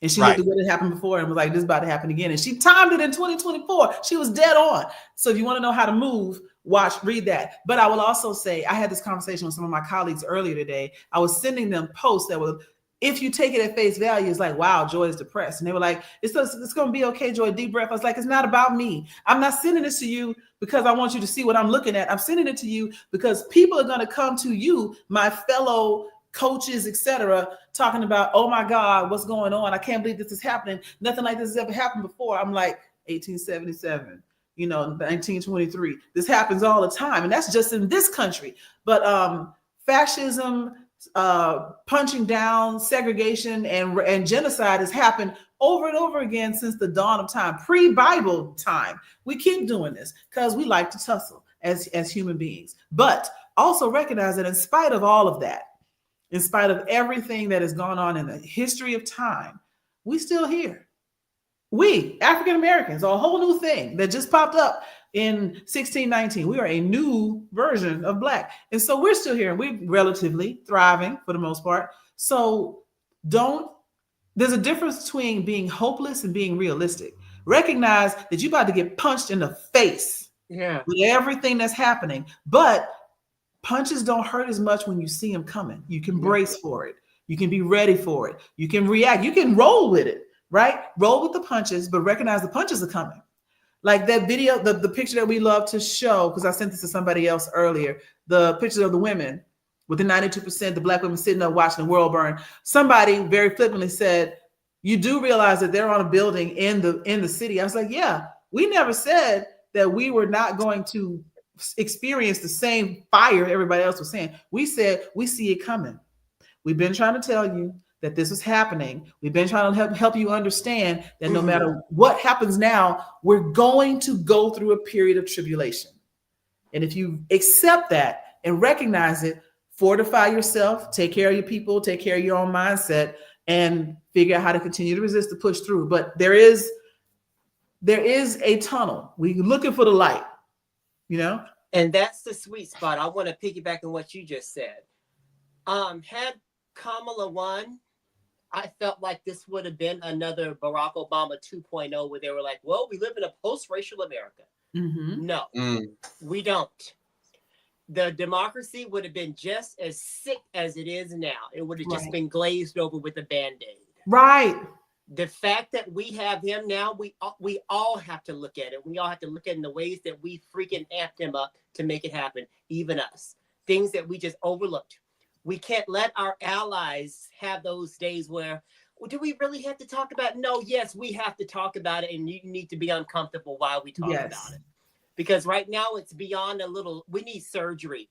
and she looked at what had happened before and was like, this is about to happen again. And she timed it in 2024. She was dead on. So if you want to know how to move, read that. But I will also say, I had this conversation with some of my colleagues earlier today. I was sending them posts that were, if you take it at face value, it's like, wow, Joy is depressed. And they were like, it's going to be okay, Joy, deep breath. I was like, it's not about me. I'm not sending this to you because I want you to see what I'm looking at. I'm sending it to you because people are going to come to you, my fellow coaches, etc., talking about, oh my God, what's going on? I can't believe this is happening. Nothing like this has ever happened before. I'm like, 1877. 1923. This happens all the time. And that's just in this country. But fascism, punching down, segregation, and genocide has happened over and over again since the dawn of time, pre-Bible time. We keep doing this because we like to tussle as human beings. But also recognize that in spite of all of that, in spite of everything that has gone on in the history of time, we still here. We, African Americans, are a whole new thing that just popped up in 1619. We are a new version of Black. And so we're still here and we're relatively thriving for the most part. So there's a difference between being hopeless and being realistic. Recognize that you're about to get punched in the face with everything that's happening. But punches don't hurt as much when you see them coming. You can brace for it. You can be ready for it. You can react. You can roll with it. Right? Roll with the punches, but recognize the punches are coming. Like that video, the picture that we love to show, because I sent this to somebody else earlier, the picture of the women with the 92%, the Black women sitting up watching the world burn. Somebody very flippantly said, you do realize that they're on a building in the city. I was like, yeah, we never said that we were not going to experience the same fire everybody else was saying. We said, we see it coming. We've been trying to tell you that this is happening. We've been trying to help you understand that no matter what happens now, we're going to go through a period of tribulation. And if you accept that and recognize it, fortify yourself, take care of your people, take care of your own mindset, and figure out how to continue to resist, to push through. But there is a tunnel. We're looking for the light, And that's the sweet spot. I want to piggyback on what you just said. Had Kamala won, I felt like this would have been another Barack Obama 2.0, where they were like, well, we live in a post-racial America. No, we don't. The democracy would have been just as sick as it is now. It would have just been glazed over with a Band-Aid. Right. The fact that we have him now, we all have to look at it. We all have to look at it in the ways that we freaking amped him up to make it happen, even us. Things that we just overlooked. We can't let our allies have those days where, well, do we really have to talk about it? No, yes, we have to talk about it, and you need to be uncomfortable while we talk about it. Because right now it's beyond we need surgery.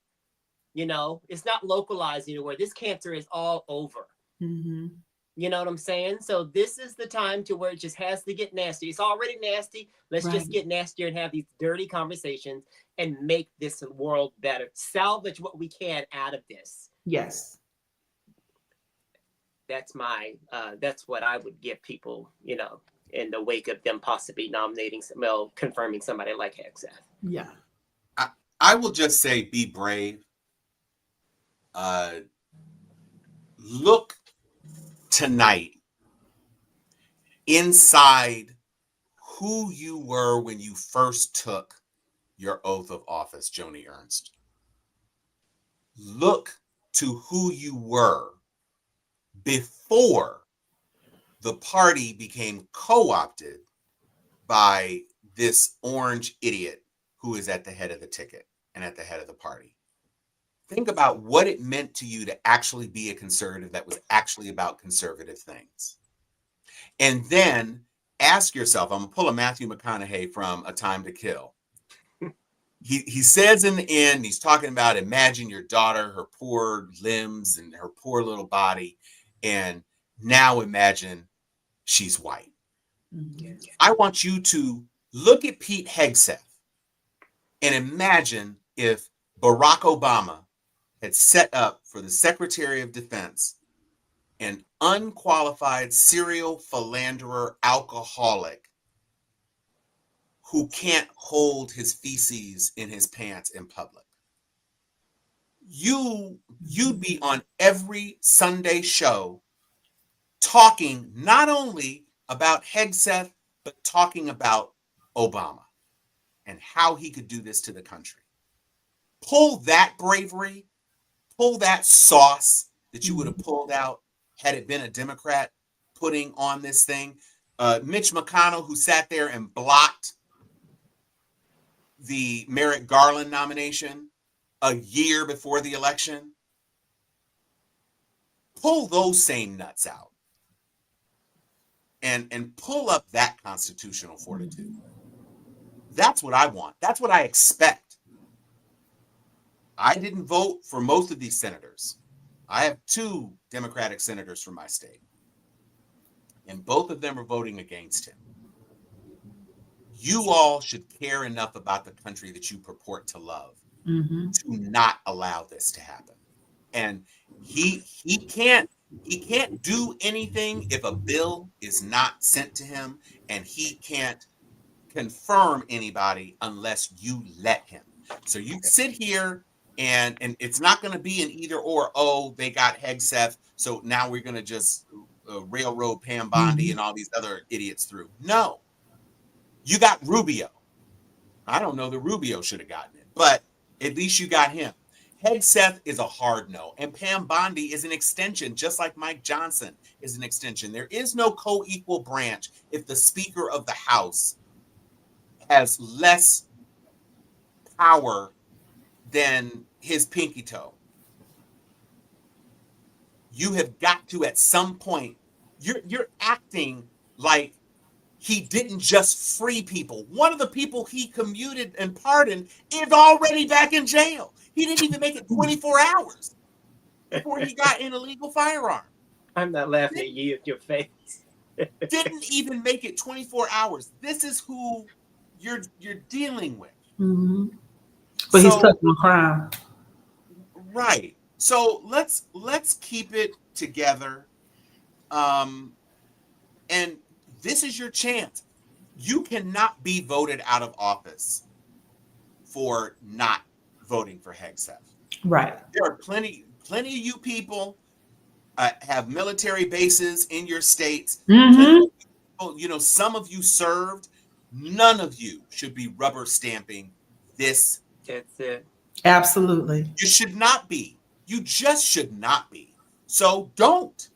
It's not localized anywhere. This cancer is all over. You know what I'm saying? So this is the time to where it just has to get nasty. It's already nasty. Let's just get nastier and have these dirty conversations and make this world better. Salvage what we can out of this. Yes. That's what I would give people, in the wake of them possibly confirming somebody like Hegseth. Yeah. I will just say, be brave. Look tonight inside who you were when you first took your oath of office, Joni Ernst. Look to who you were before the party became co-opted by this orange idiot who is at the head of the ticket and at the head of the party. Think about what it meant to you to actually be a conservative that was actually about conservative things. And then ask yourself, I'm going to pull a Matthew McConaughey from A Time to Kill. He says in the end, he's talking about, imagine your daughter, her poor limbs and her poor little body. And now imagine she's white. I want you to look at Pete Hegseth And imagine if Barack Obama had set up for the Secretary of Defense an unqualified serial philanderer alcoholic who can't hold his feces in his pants in public. You'd be on every Sunday show talking not only about Hegseth, but talking about Obama and how he could do this to the country. Pull that bravery, pull that sauce that you would have pulled out had it been a Democrat putting on this thing. Mitch McConnell, who sat there and blocked the Merrick Garland nomination a year before the election. Pull those same nuts out and pull up that constitutional fortitude. That's what I want. That's what I expect. I didn't vote for most of these senators. I have 2 Democratic senators from my state, and both of them are voting against him. You all should care enough about the country that you purport to love to not allow this to happen. And he can't do anything if a bill is not sent to him, and he can't confirm anybody unless you let him. So you sit here and it's not going to be an either or. Oh, they got Hegseth, so now we're going to just railroad Pam Bondi and all these other idiots through. No, you got Rubio. I don't know that Rubio should have gotten it, but at least you got him. Hegseth is a hard no, and Pam Bondi is an extension, just like Mike Johnson is an extension. There is no co-equal branch if the Speaker of the House has less power than his pinky toe. You have got to, at some point, you're acting like he didn't just free people. One of the people he commuted and pardoned is already back in jail. He didn't even make it 24 hours before he got an illegal firearm. I'm not laughing at you at your face. Didn't even make it 24 hours. This is who you're dealing with. But he's touching on crime. Right. So let's keep it together. And this is your chance. You cannot be voted out of office for not voting for Hegseth. Right. There are plenty of you people have military bases in your states. People, some of you served. None of you should be rubber stamping this. That's it. Absolutely. You should not be. You just should not be. So don't.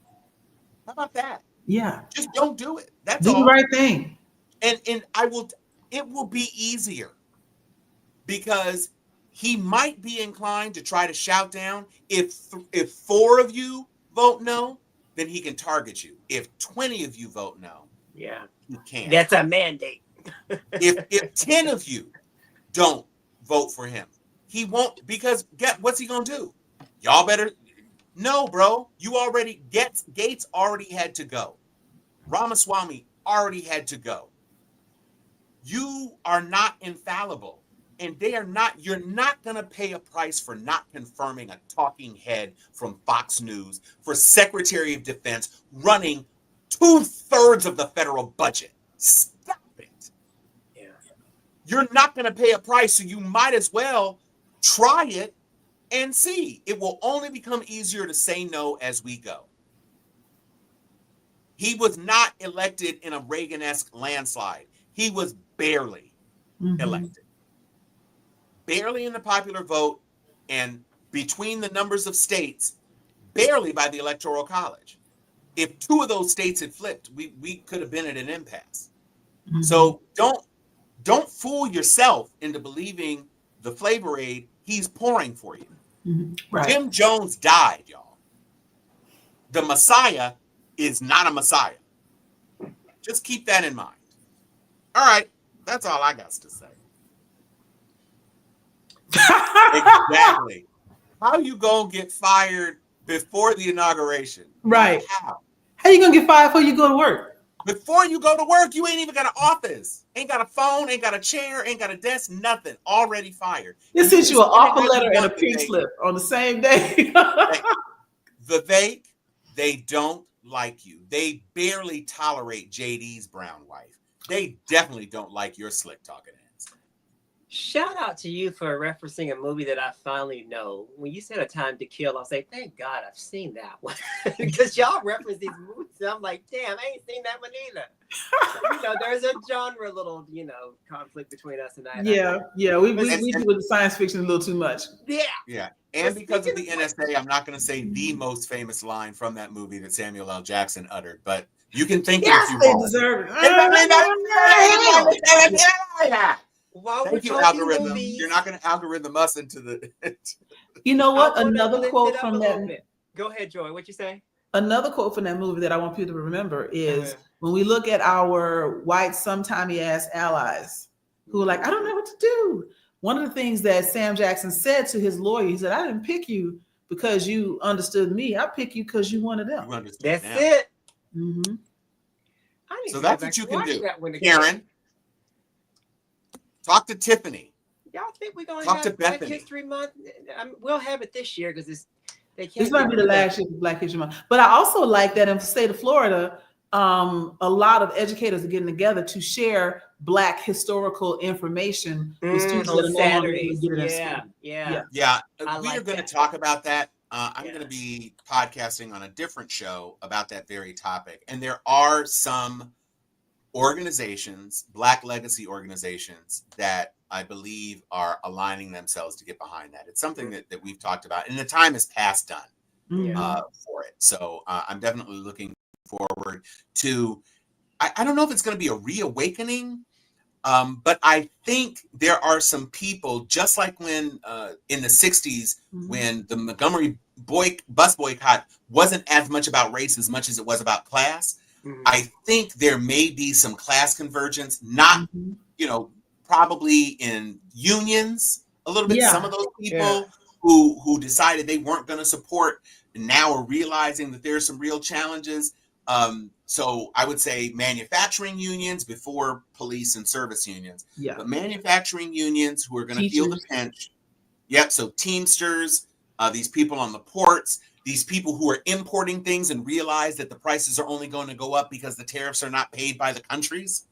How about that? Yeah. Just don't do it. That's do all. the right thing. And it will be easier because he might be inclined to try to shout down. If 4 of you vote no, then he can target you. If 20 of you vote no, yeah, he can't. That's a mandate. if 10 of you don't vote for him, he won't, because what's he gonna do? Y'all better no, bro. Gates already had to go. Ramaswamy already had to go. You are not infallible, and you're not going to pay a price for not confirming a talking head from Fox News for Secretary of Defense running 2/3 of the federal budget. Stop it. Yeah. You're not going to pay a price, so you might as well try it and see. It will only become easier to say no as we go. He was not elected in a Reagan-esque landslide. He was barely elected. Barely in the popular vote, and between the numbers of states, barely by the Electoral College. If 2 of those states had flipped, we could have been at an impasse. So don't fool yourself into believing the flavor aid he's pouring for you. Right. Jim Jones died, y'all. The Messiah is not a Messiah. Just keep that in mind. All right, that's all I got to say. Exactly. How you gonna get fired before the inauguration? Right. How you gonna get fired before you go to work? Before you go to work, you ain't even got an office, ain't got a phone, ain't got a chair, ain't got a desk, nothing. Already fired. They sent you an offer letter and a Vivek, pink slip on the same day. Vivek, they don't like you. They barely tolerate JD's brown wife. They definitely don't like your slick talking ass. Shout out to you for referencing a movie that I finally know. When you said A Time to Kill, I was like, thank God I've seen that one. Because y'all reference these movies. And I'm like, damn, I ain't seen that one either. So, there's a genre little, conflict between us and I. Yeah. We do with the science fiction a little too much. Yeah. And because of the NSA, I'm not going to say the most famous line from that movie that Samuel L. Jackson uttered, but you can think it if you They want. deserve it. Thank you, algorithm. Movies, you're not going to algorithm us into the. You know what? Another quote from that. Go ahead, Joy. What you say? Another quote from that movie that I want people to remember is when we look at our white, sometimey ass allies who are like, I don't know what to do. One of the things that Sam Jackson said to his lawyer, he said, I didn't pick you because you understood me. I picked you because you wanted them. That's it. Mm-hmm. So that's what you can do. Karen, talk to Tiffany. Y'all think we're going to have Black History Month? We'll have it this year because this might be the last year of Black History Month. But I also like that in the state of Florida, a lot of educators are getting together to share Black historical information with students on Saturdays. Yeah. We are going to talk about that. I'm going to be podcasting on a different show about that very topic. And there are some organizations, Black legacy organizations, that I believe are aligning themselves to get behind that. It's something that we've talked about, and the time is past done for it. So I'm definitely looking forward to, I don't know if it's going to be a reawakening, but I think there are some people, just like when in the 60s, when the Montgomery bus boycott wasn't as much about race as much as it was about class. I think there may be some class convergence, not, probably in unions a little bit. Some of those people who decided they weren't going to support now are realizing that there's some real challenges. So I would say manufacturing unions before police and service unions. But manufacturing unions who are going to feel the pinch. So Teamsters, these people on the ports, these people who are importing things and realize that the prices are only going to go up because the tariffs are not paid by the countries.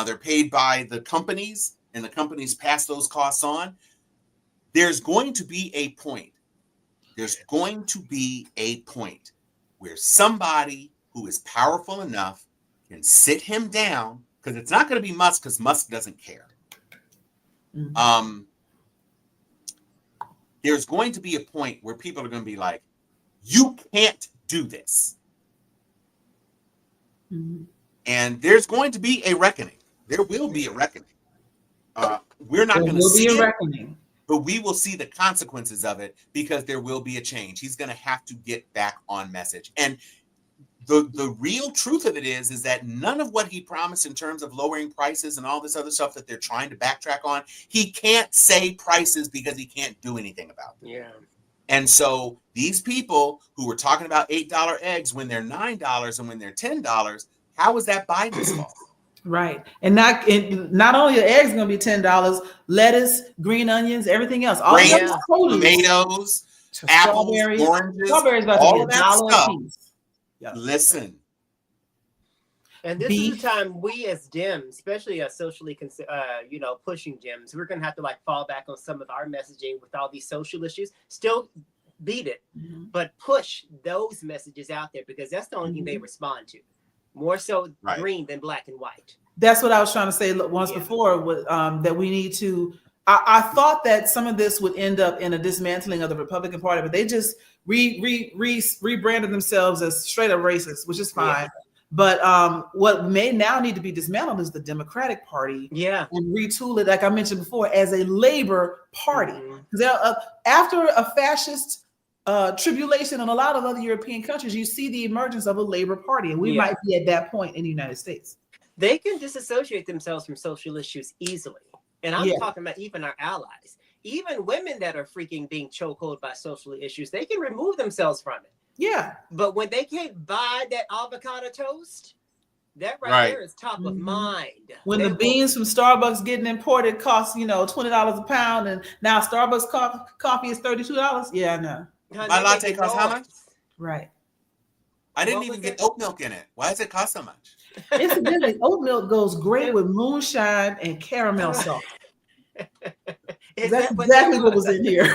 They're paid by the companies, and the companies pass those costs on. There's going to be a point. There's going to be a point where somebody who is powerful enough can sit him down, because it's not going to be Musk, because Musk doesn't care. There's going to be a point where people are going to be like, you can't do this. And there's going to be a reckoning. There will be a reckoning. We're not going to see a reckoning, but we will see the consequences of it, because there will be a change. He's going to have to get back on message. And the real truth of it is that none of what he promised in terms of lowering prices and all this other stuff that they're trying to backtrack on, he can't say prices because he can't do anything about them. And so these people who were talking about $8 eggs when they're $9 and when they're $10, how is that Biden's fault? Right. And not only are eggs going to be $10, lettuce, green onions, everything else. All tomatoes, apples, oranges, strawberries about all to of be that stuff. Listen. And this is the time we as Dems, especially as socially, pushing Dems, we're going to have to fall back on some of our messaging with all these social issues. Still beat it, but push those messages out there, because that's the only thing they respond to. More so green than black and white. That's what I was trying to say once before, that we need to. I thought that some of this would end up in a dismantling of the Republican Party, but they just rebranded themselves as straight up racist, which is fine. But what may now need to be dismantled is the Democratic Party, and retool it, like I mentioned before, as a labor party. Because after a fascist tribulation in a lot of other European countries, you see the emergence of a labor party, and we might be at that point in the United States. They can disassociate themselves from social issues easily, and I'm talking about even our allies, even women that are freaking being chokehold by social issues. They can remove themselves from it. But when they can't buy that avocado toast, That Right. there is top of Mhm. mind. When They the will- beans from Starbucks getting imported cost, $20 a pound, and now Starbucks coffee is $32. Yeah, I know. Honey, My they latte making costs how much? noise. Right. I didn't What was even get that? oat milk in it. Why does it cost so much? Incidentally, oat milk goes great with moonshine and caramel sauce. Is That's that what exactly that what was in here.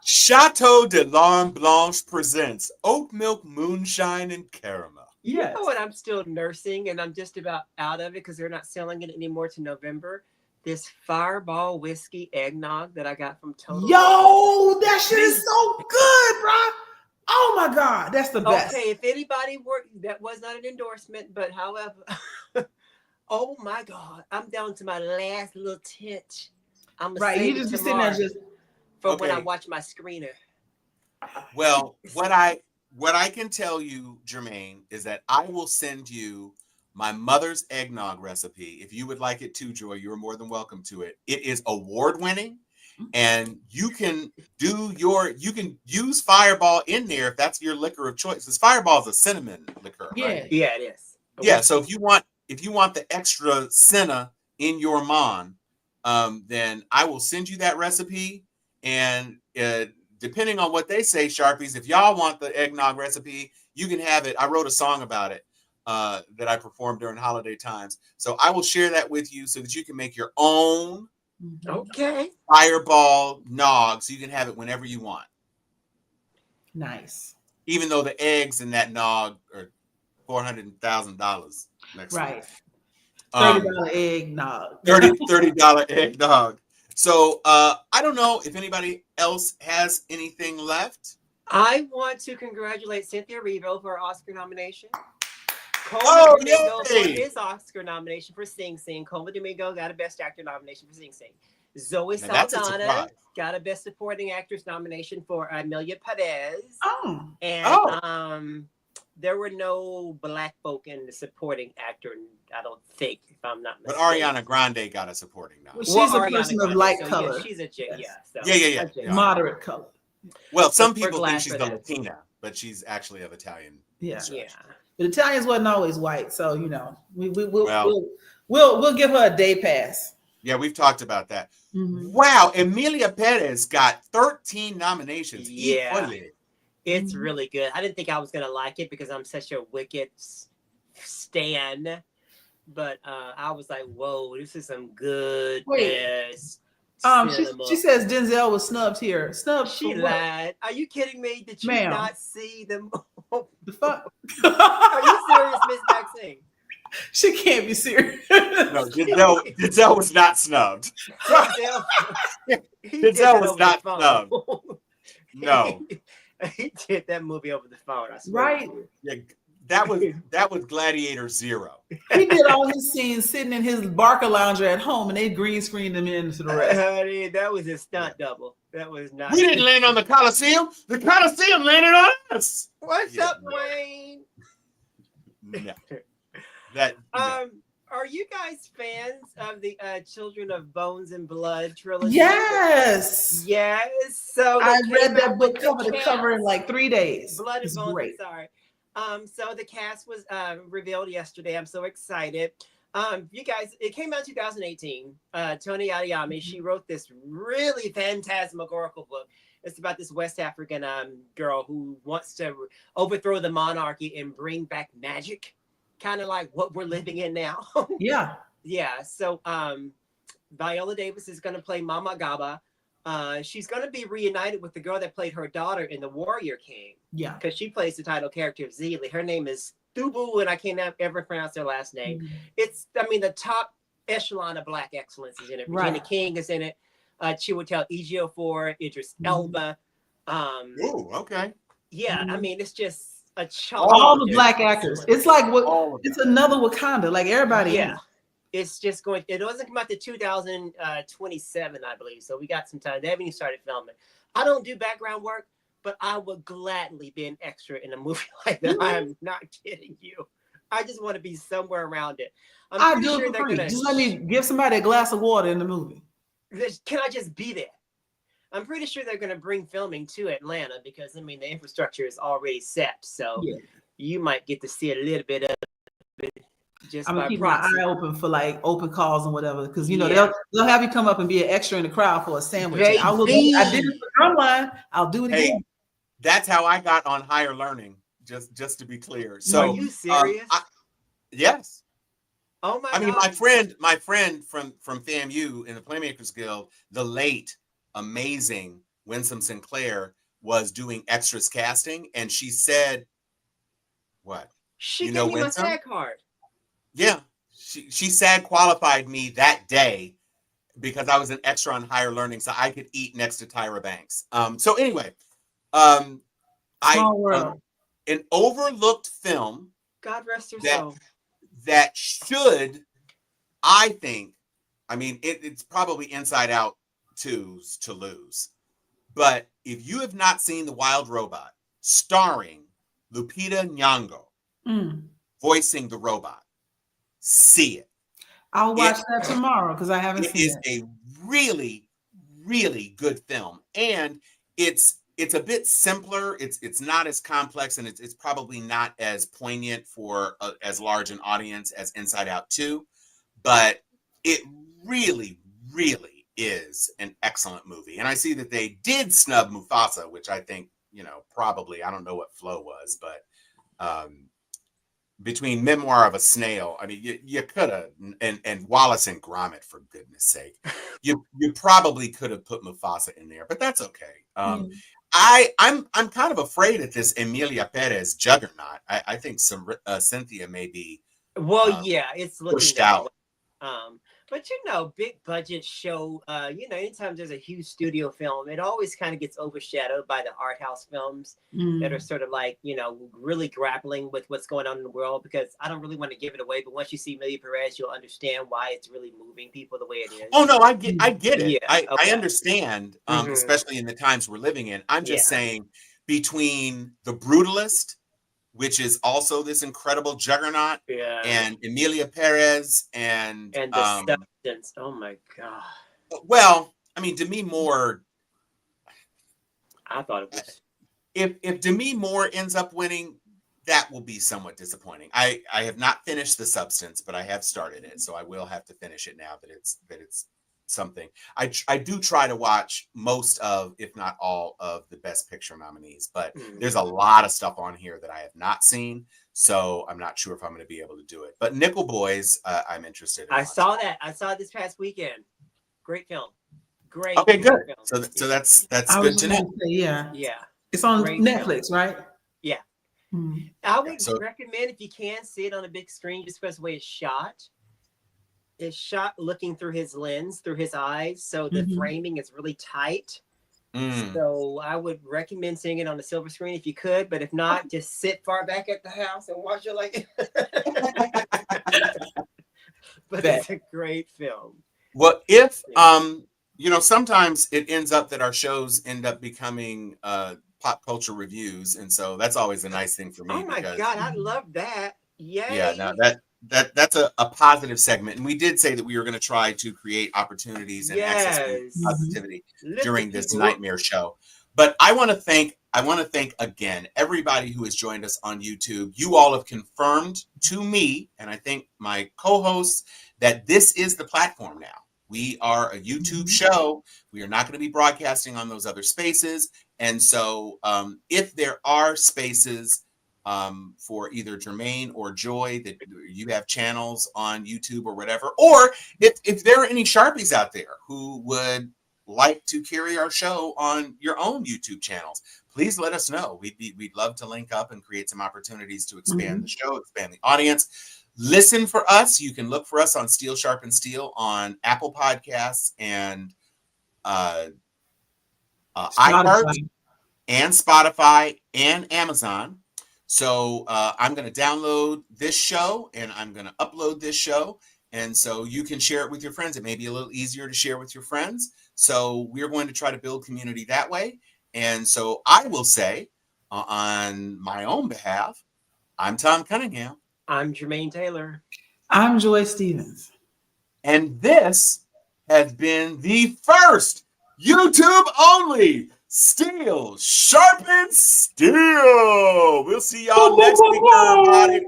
Chateau de L'Orme Blanche presents oat milk, moonshine, and caramel. You Yes. know what? I'm still nursing, and I'm just about out of it because they're not selling it anymore to November. This Fireball whiskey eggnog that I got from Total. Yo, that shit is so good, bro. Oh my God, that's the best. Okay, if anybody worked, that was not an endorsement, but however, oh my God, I'm down to my last little titch. I'm Right, you just be sitting there just. for when I Okay. watch my screener. Well, what I can tell you, Jermaine, is that I will send you my mother's eggnog recipe. If you would like it too, Joy, you're more than welcome to it. It is award-winning, and you can use Fireball in there if that's your liquor of choice. Because Fireball is a cinnamon liquor, right? Yeah, it is. Yeah. So if you want the extra senna in your mon, then I will send you that recipe. And depending on what they say, Sharpies, if y'all want the eggnog recipe, you can have it. I wrote a song about it that I performed during holiday times. So I will share that with you so that you can make your own Okay. Fireball nog, so you can have it whenever you want. Nice. Even though the eggs in that nog are $400,000 next Right. week. $30 eggnog. $30 eggnog. So I don't know if anybody else has anything left. I want to congratulate Cynthia Erivo for her Oscar nomination. Oh, Domingo for yay! his Oscar nomination for Sing Sing. Coleman Domingo got a Best Actor nomination for Sing Sing. Zoe Now, that's a Saldana surprise. got a Best Supporting Actress nomination for Amelia Perez. Oh. And there were no black folk in the supporting actor, I don't think, if I'm not But mistaken. Ariana Grande got a supporting Well, nomination. she's a Ariana person of Grande, light so color. Yeah, she's a chick. Yes. Yeah. So Yeah. a chick. Moderate color. Well, some We're people glad think she's for the that. Latina, but she's actually of Italian. Yeah. Yeah. But Italians wasn't always white, so Well- we'll give her a day pass. Yeah, we've talked about that. Mhm. Wow, Emilia Perez got 13 nominations. Yeah. Equally. It's really good. I didn't think I was gonna like it because I'm such a Wicked stan, but I was like, "Whoa, this is some good ass cinema." She says Denzel was snubbed here. Snubbed She for what? lied. Are you kidding me? Did you Ma'am. not see the? The fuck? Are you serious, Miss Maxine? She can't be serious. No, Denzel was not snubbed. Denzel, he did Denzel that was over not the phone. snubbed. No. He did that movie over the phone. I swear. Right? Yeah, that was Gladiator 0. He did all his scenes sitting in his Barker lounger at home, and they green screened him into the rest. Honey, that was a stunt double. That was not. We didn't land on the Coliseum. The Coliseum landed on us. What's Yeah, up, no. Wayne? No. That no. Are you guys fans of the Children of Bones and Blood trilogy? Yes. Yes. So I they read came that out book with the cover to cover in cast. like 3 days. Blood and It's Bones. great. I'm sorry. So the cast was revealed yesterday. I'm so excited. You guys, it came out in 2018. Tony Adeyemi, she wrote this really phantasmagorical book. It's about this West African girl who wants to overthrow the monarchy and bring back magic, kind of like what we're living in now. Yeah. Yeah. So Viola Davis is going to play Mama Gaba. She's going to be reunited with the girl that played her daughter in The Warrior King, Yeah. because she plays the title character of Zeeley. Her name is Thubu, and I can't ever pronounce her last name. Mhm. It's, I mean, the top echelon of Black excellence is in it. Regina Right. King is in it. Chiwetel Ejiofor, Idris Mhm. Elba. Ooh, okay. Yeah, I Mhm. mean, it's just a chunk. All of the just black actors. excellence. It's like what? All of It's another Wakanda. Like everybody. in Yeah. it. It's just going. It doesn't come out to 2027, I believe. So we got some time. They haven't even started filming. I don't do background work, but I would gladly be an extra in a movie like that. I am not kidding you. I just want to be somewhere around it. I'm I pretty do sure it for they're free. gonna. Just let me give somebody a glass of water in the movie. Can I just be there? I'm pretty sure they're going to bring filming to Atlanta because I mean the infrastructure is already set. So Yeah. you might get to see a little bit of just I'm by gonna keep my proxy. eye open for like open calls and whatever, because you know Yeah. they'll have you come up and be an extra in the crowd for a sandwich. And I will. Baby. I did it for Drumline. I'll do it Hey, again. that's how I got on Higher Learning. Just to be clear. Are So, you serious? yes. Oh my I mean, God. my friend from FAMU in the Playmakers Guild, the late, amazing Winsome Sinclair, was doing extras casting, and she said, "What? She You gave know me my Winsome?" SAG card. Yeah, she SAG qualified me that day because I was an extra on Higher Learning, so I could eat next to Tyra Banks. So anyway, Small world. An overlooked film God rest her that soul. that should, I think, I mean, it's probably Inside Out 2's to lose. But if you have not seen The Wild Robot, starring Lupita Nyong'o, voicing the robot, see it. I'll watch that tomorrow because I haven't seen it. It is a really, really good film, and it's a bit simpler. It's not as complex, and it's probably not as poignant for as large an audience as Inside Out 2, but it really, really is an excellent movie. And I see that they did snub Mufasa, which I think, probably, I don't know what Flo was, but between Memoir of a Snail, I mean, you could have, and Wallace and Gromit, for goodness sake, you probably could have put Mufasa in there, but that's okay. I'm kind of afraid at this Emilia Perez juggernaut. I think Cynthia may be Yeah, it's looking pushed that out. way. But big budget show, anytime there's a huge studio film, it always kind of gets overshadowed by the art house films that are sort of like, really grappling with what's going on in the world, because I don't really want to give it away, but once you see Emilia Perez, you'll understand why it's really moving people the way it is. Oh no, I get it. Yeah, I okay. understand, especially in the times we're living in. I'm just saying, between The Brutalist, which is also this incredible juggernaut, and Emilia Perez, and The Substance. Oh my God. Well, I mean, Demi Moore. I thought it was. If Demi Moore ends up winning, that will be somewhat disappointing. I have not finished The Substance, but I have started it, so I will have to finish it now that it's something. I do try to watch most of, if not all of, the Best Picture nominees, but there's a lot of stuff on here that I have not seen, so I'm not sure if I'm going to be able to do it. But Nickel Boys, I'm interested in. I saw that. I saw it this past weekend. Great film. Great. Okay, good. Film. So that's good to know. Yeah. It's on Netflix, right? Yeah. I would recommend, if you can, see it on a big screen, just because the way it's shot. It's shot looking through his lens, through his eyes, so the framing is really tight. So I would recommend seeing it on the silver screen if you could, but if not, just sit far back at the house and watch it like. But it's a great film. Well, if sometimes it ends up that our shows end up becoming pop culture reviews, and so that's always a nice thing for me. Oh my God, I love that! Yay. Yeah, no, that's a positive segment, and we did say that we were going to try to create opportunities and access to positivity during this nightmare show. But I want to thank again everybody who has joined us on YouTube. You all have confirmed to me, and I think my co-hosts, that this is the platform now. We are a YouTube show. We are not going to be broadcasting on those other spaces, and so if there are spaces for either Jermaine or Joy, that you have channels on YouTube or whatever, or if there are any Sharpies out there who would like to carry our show on your own YouTube channels, please let us know. We'd love to link up and create some opportunities to expand the show, expand the audience. Listen for us. You can look for us on Steel Sharp and Steel on Apple Podcasts and iHeart and Spotify and Amazon. So I'm going to download this show and I'm going to upload this show. And so you can share it with your friends. It may be a little easier to share with your friends. So we're going to try to build community that way. And so I will say, on my own behalf, I'm Tom Cunningham. I'm Jermaine Taylor. I'm Joy Stevens. And this has been the first YouTube only Steel Sharpen Steel. We'll see y'all next week, everybody.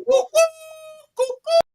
Coo, coo.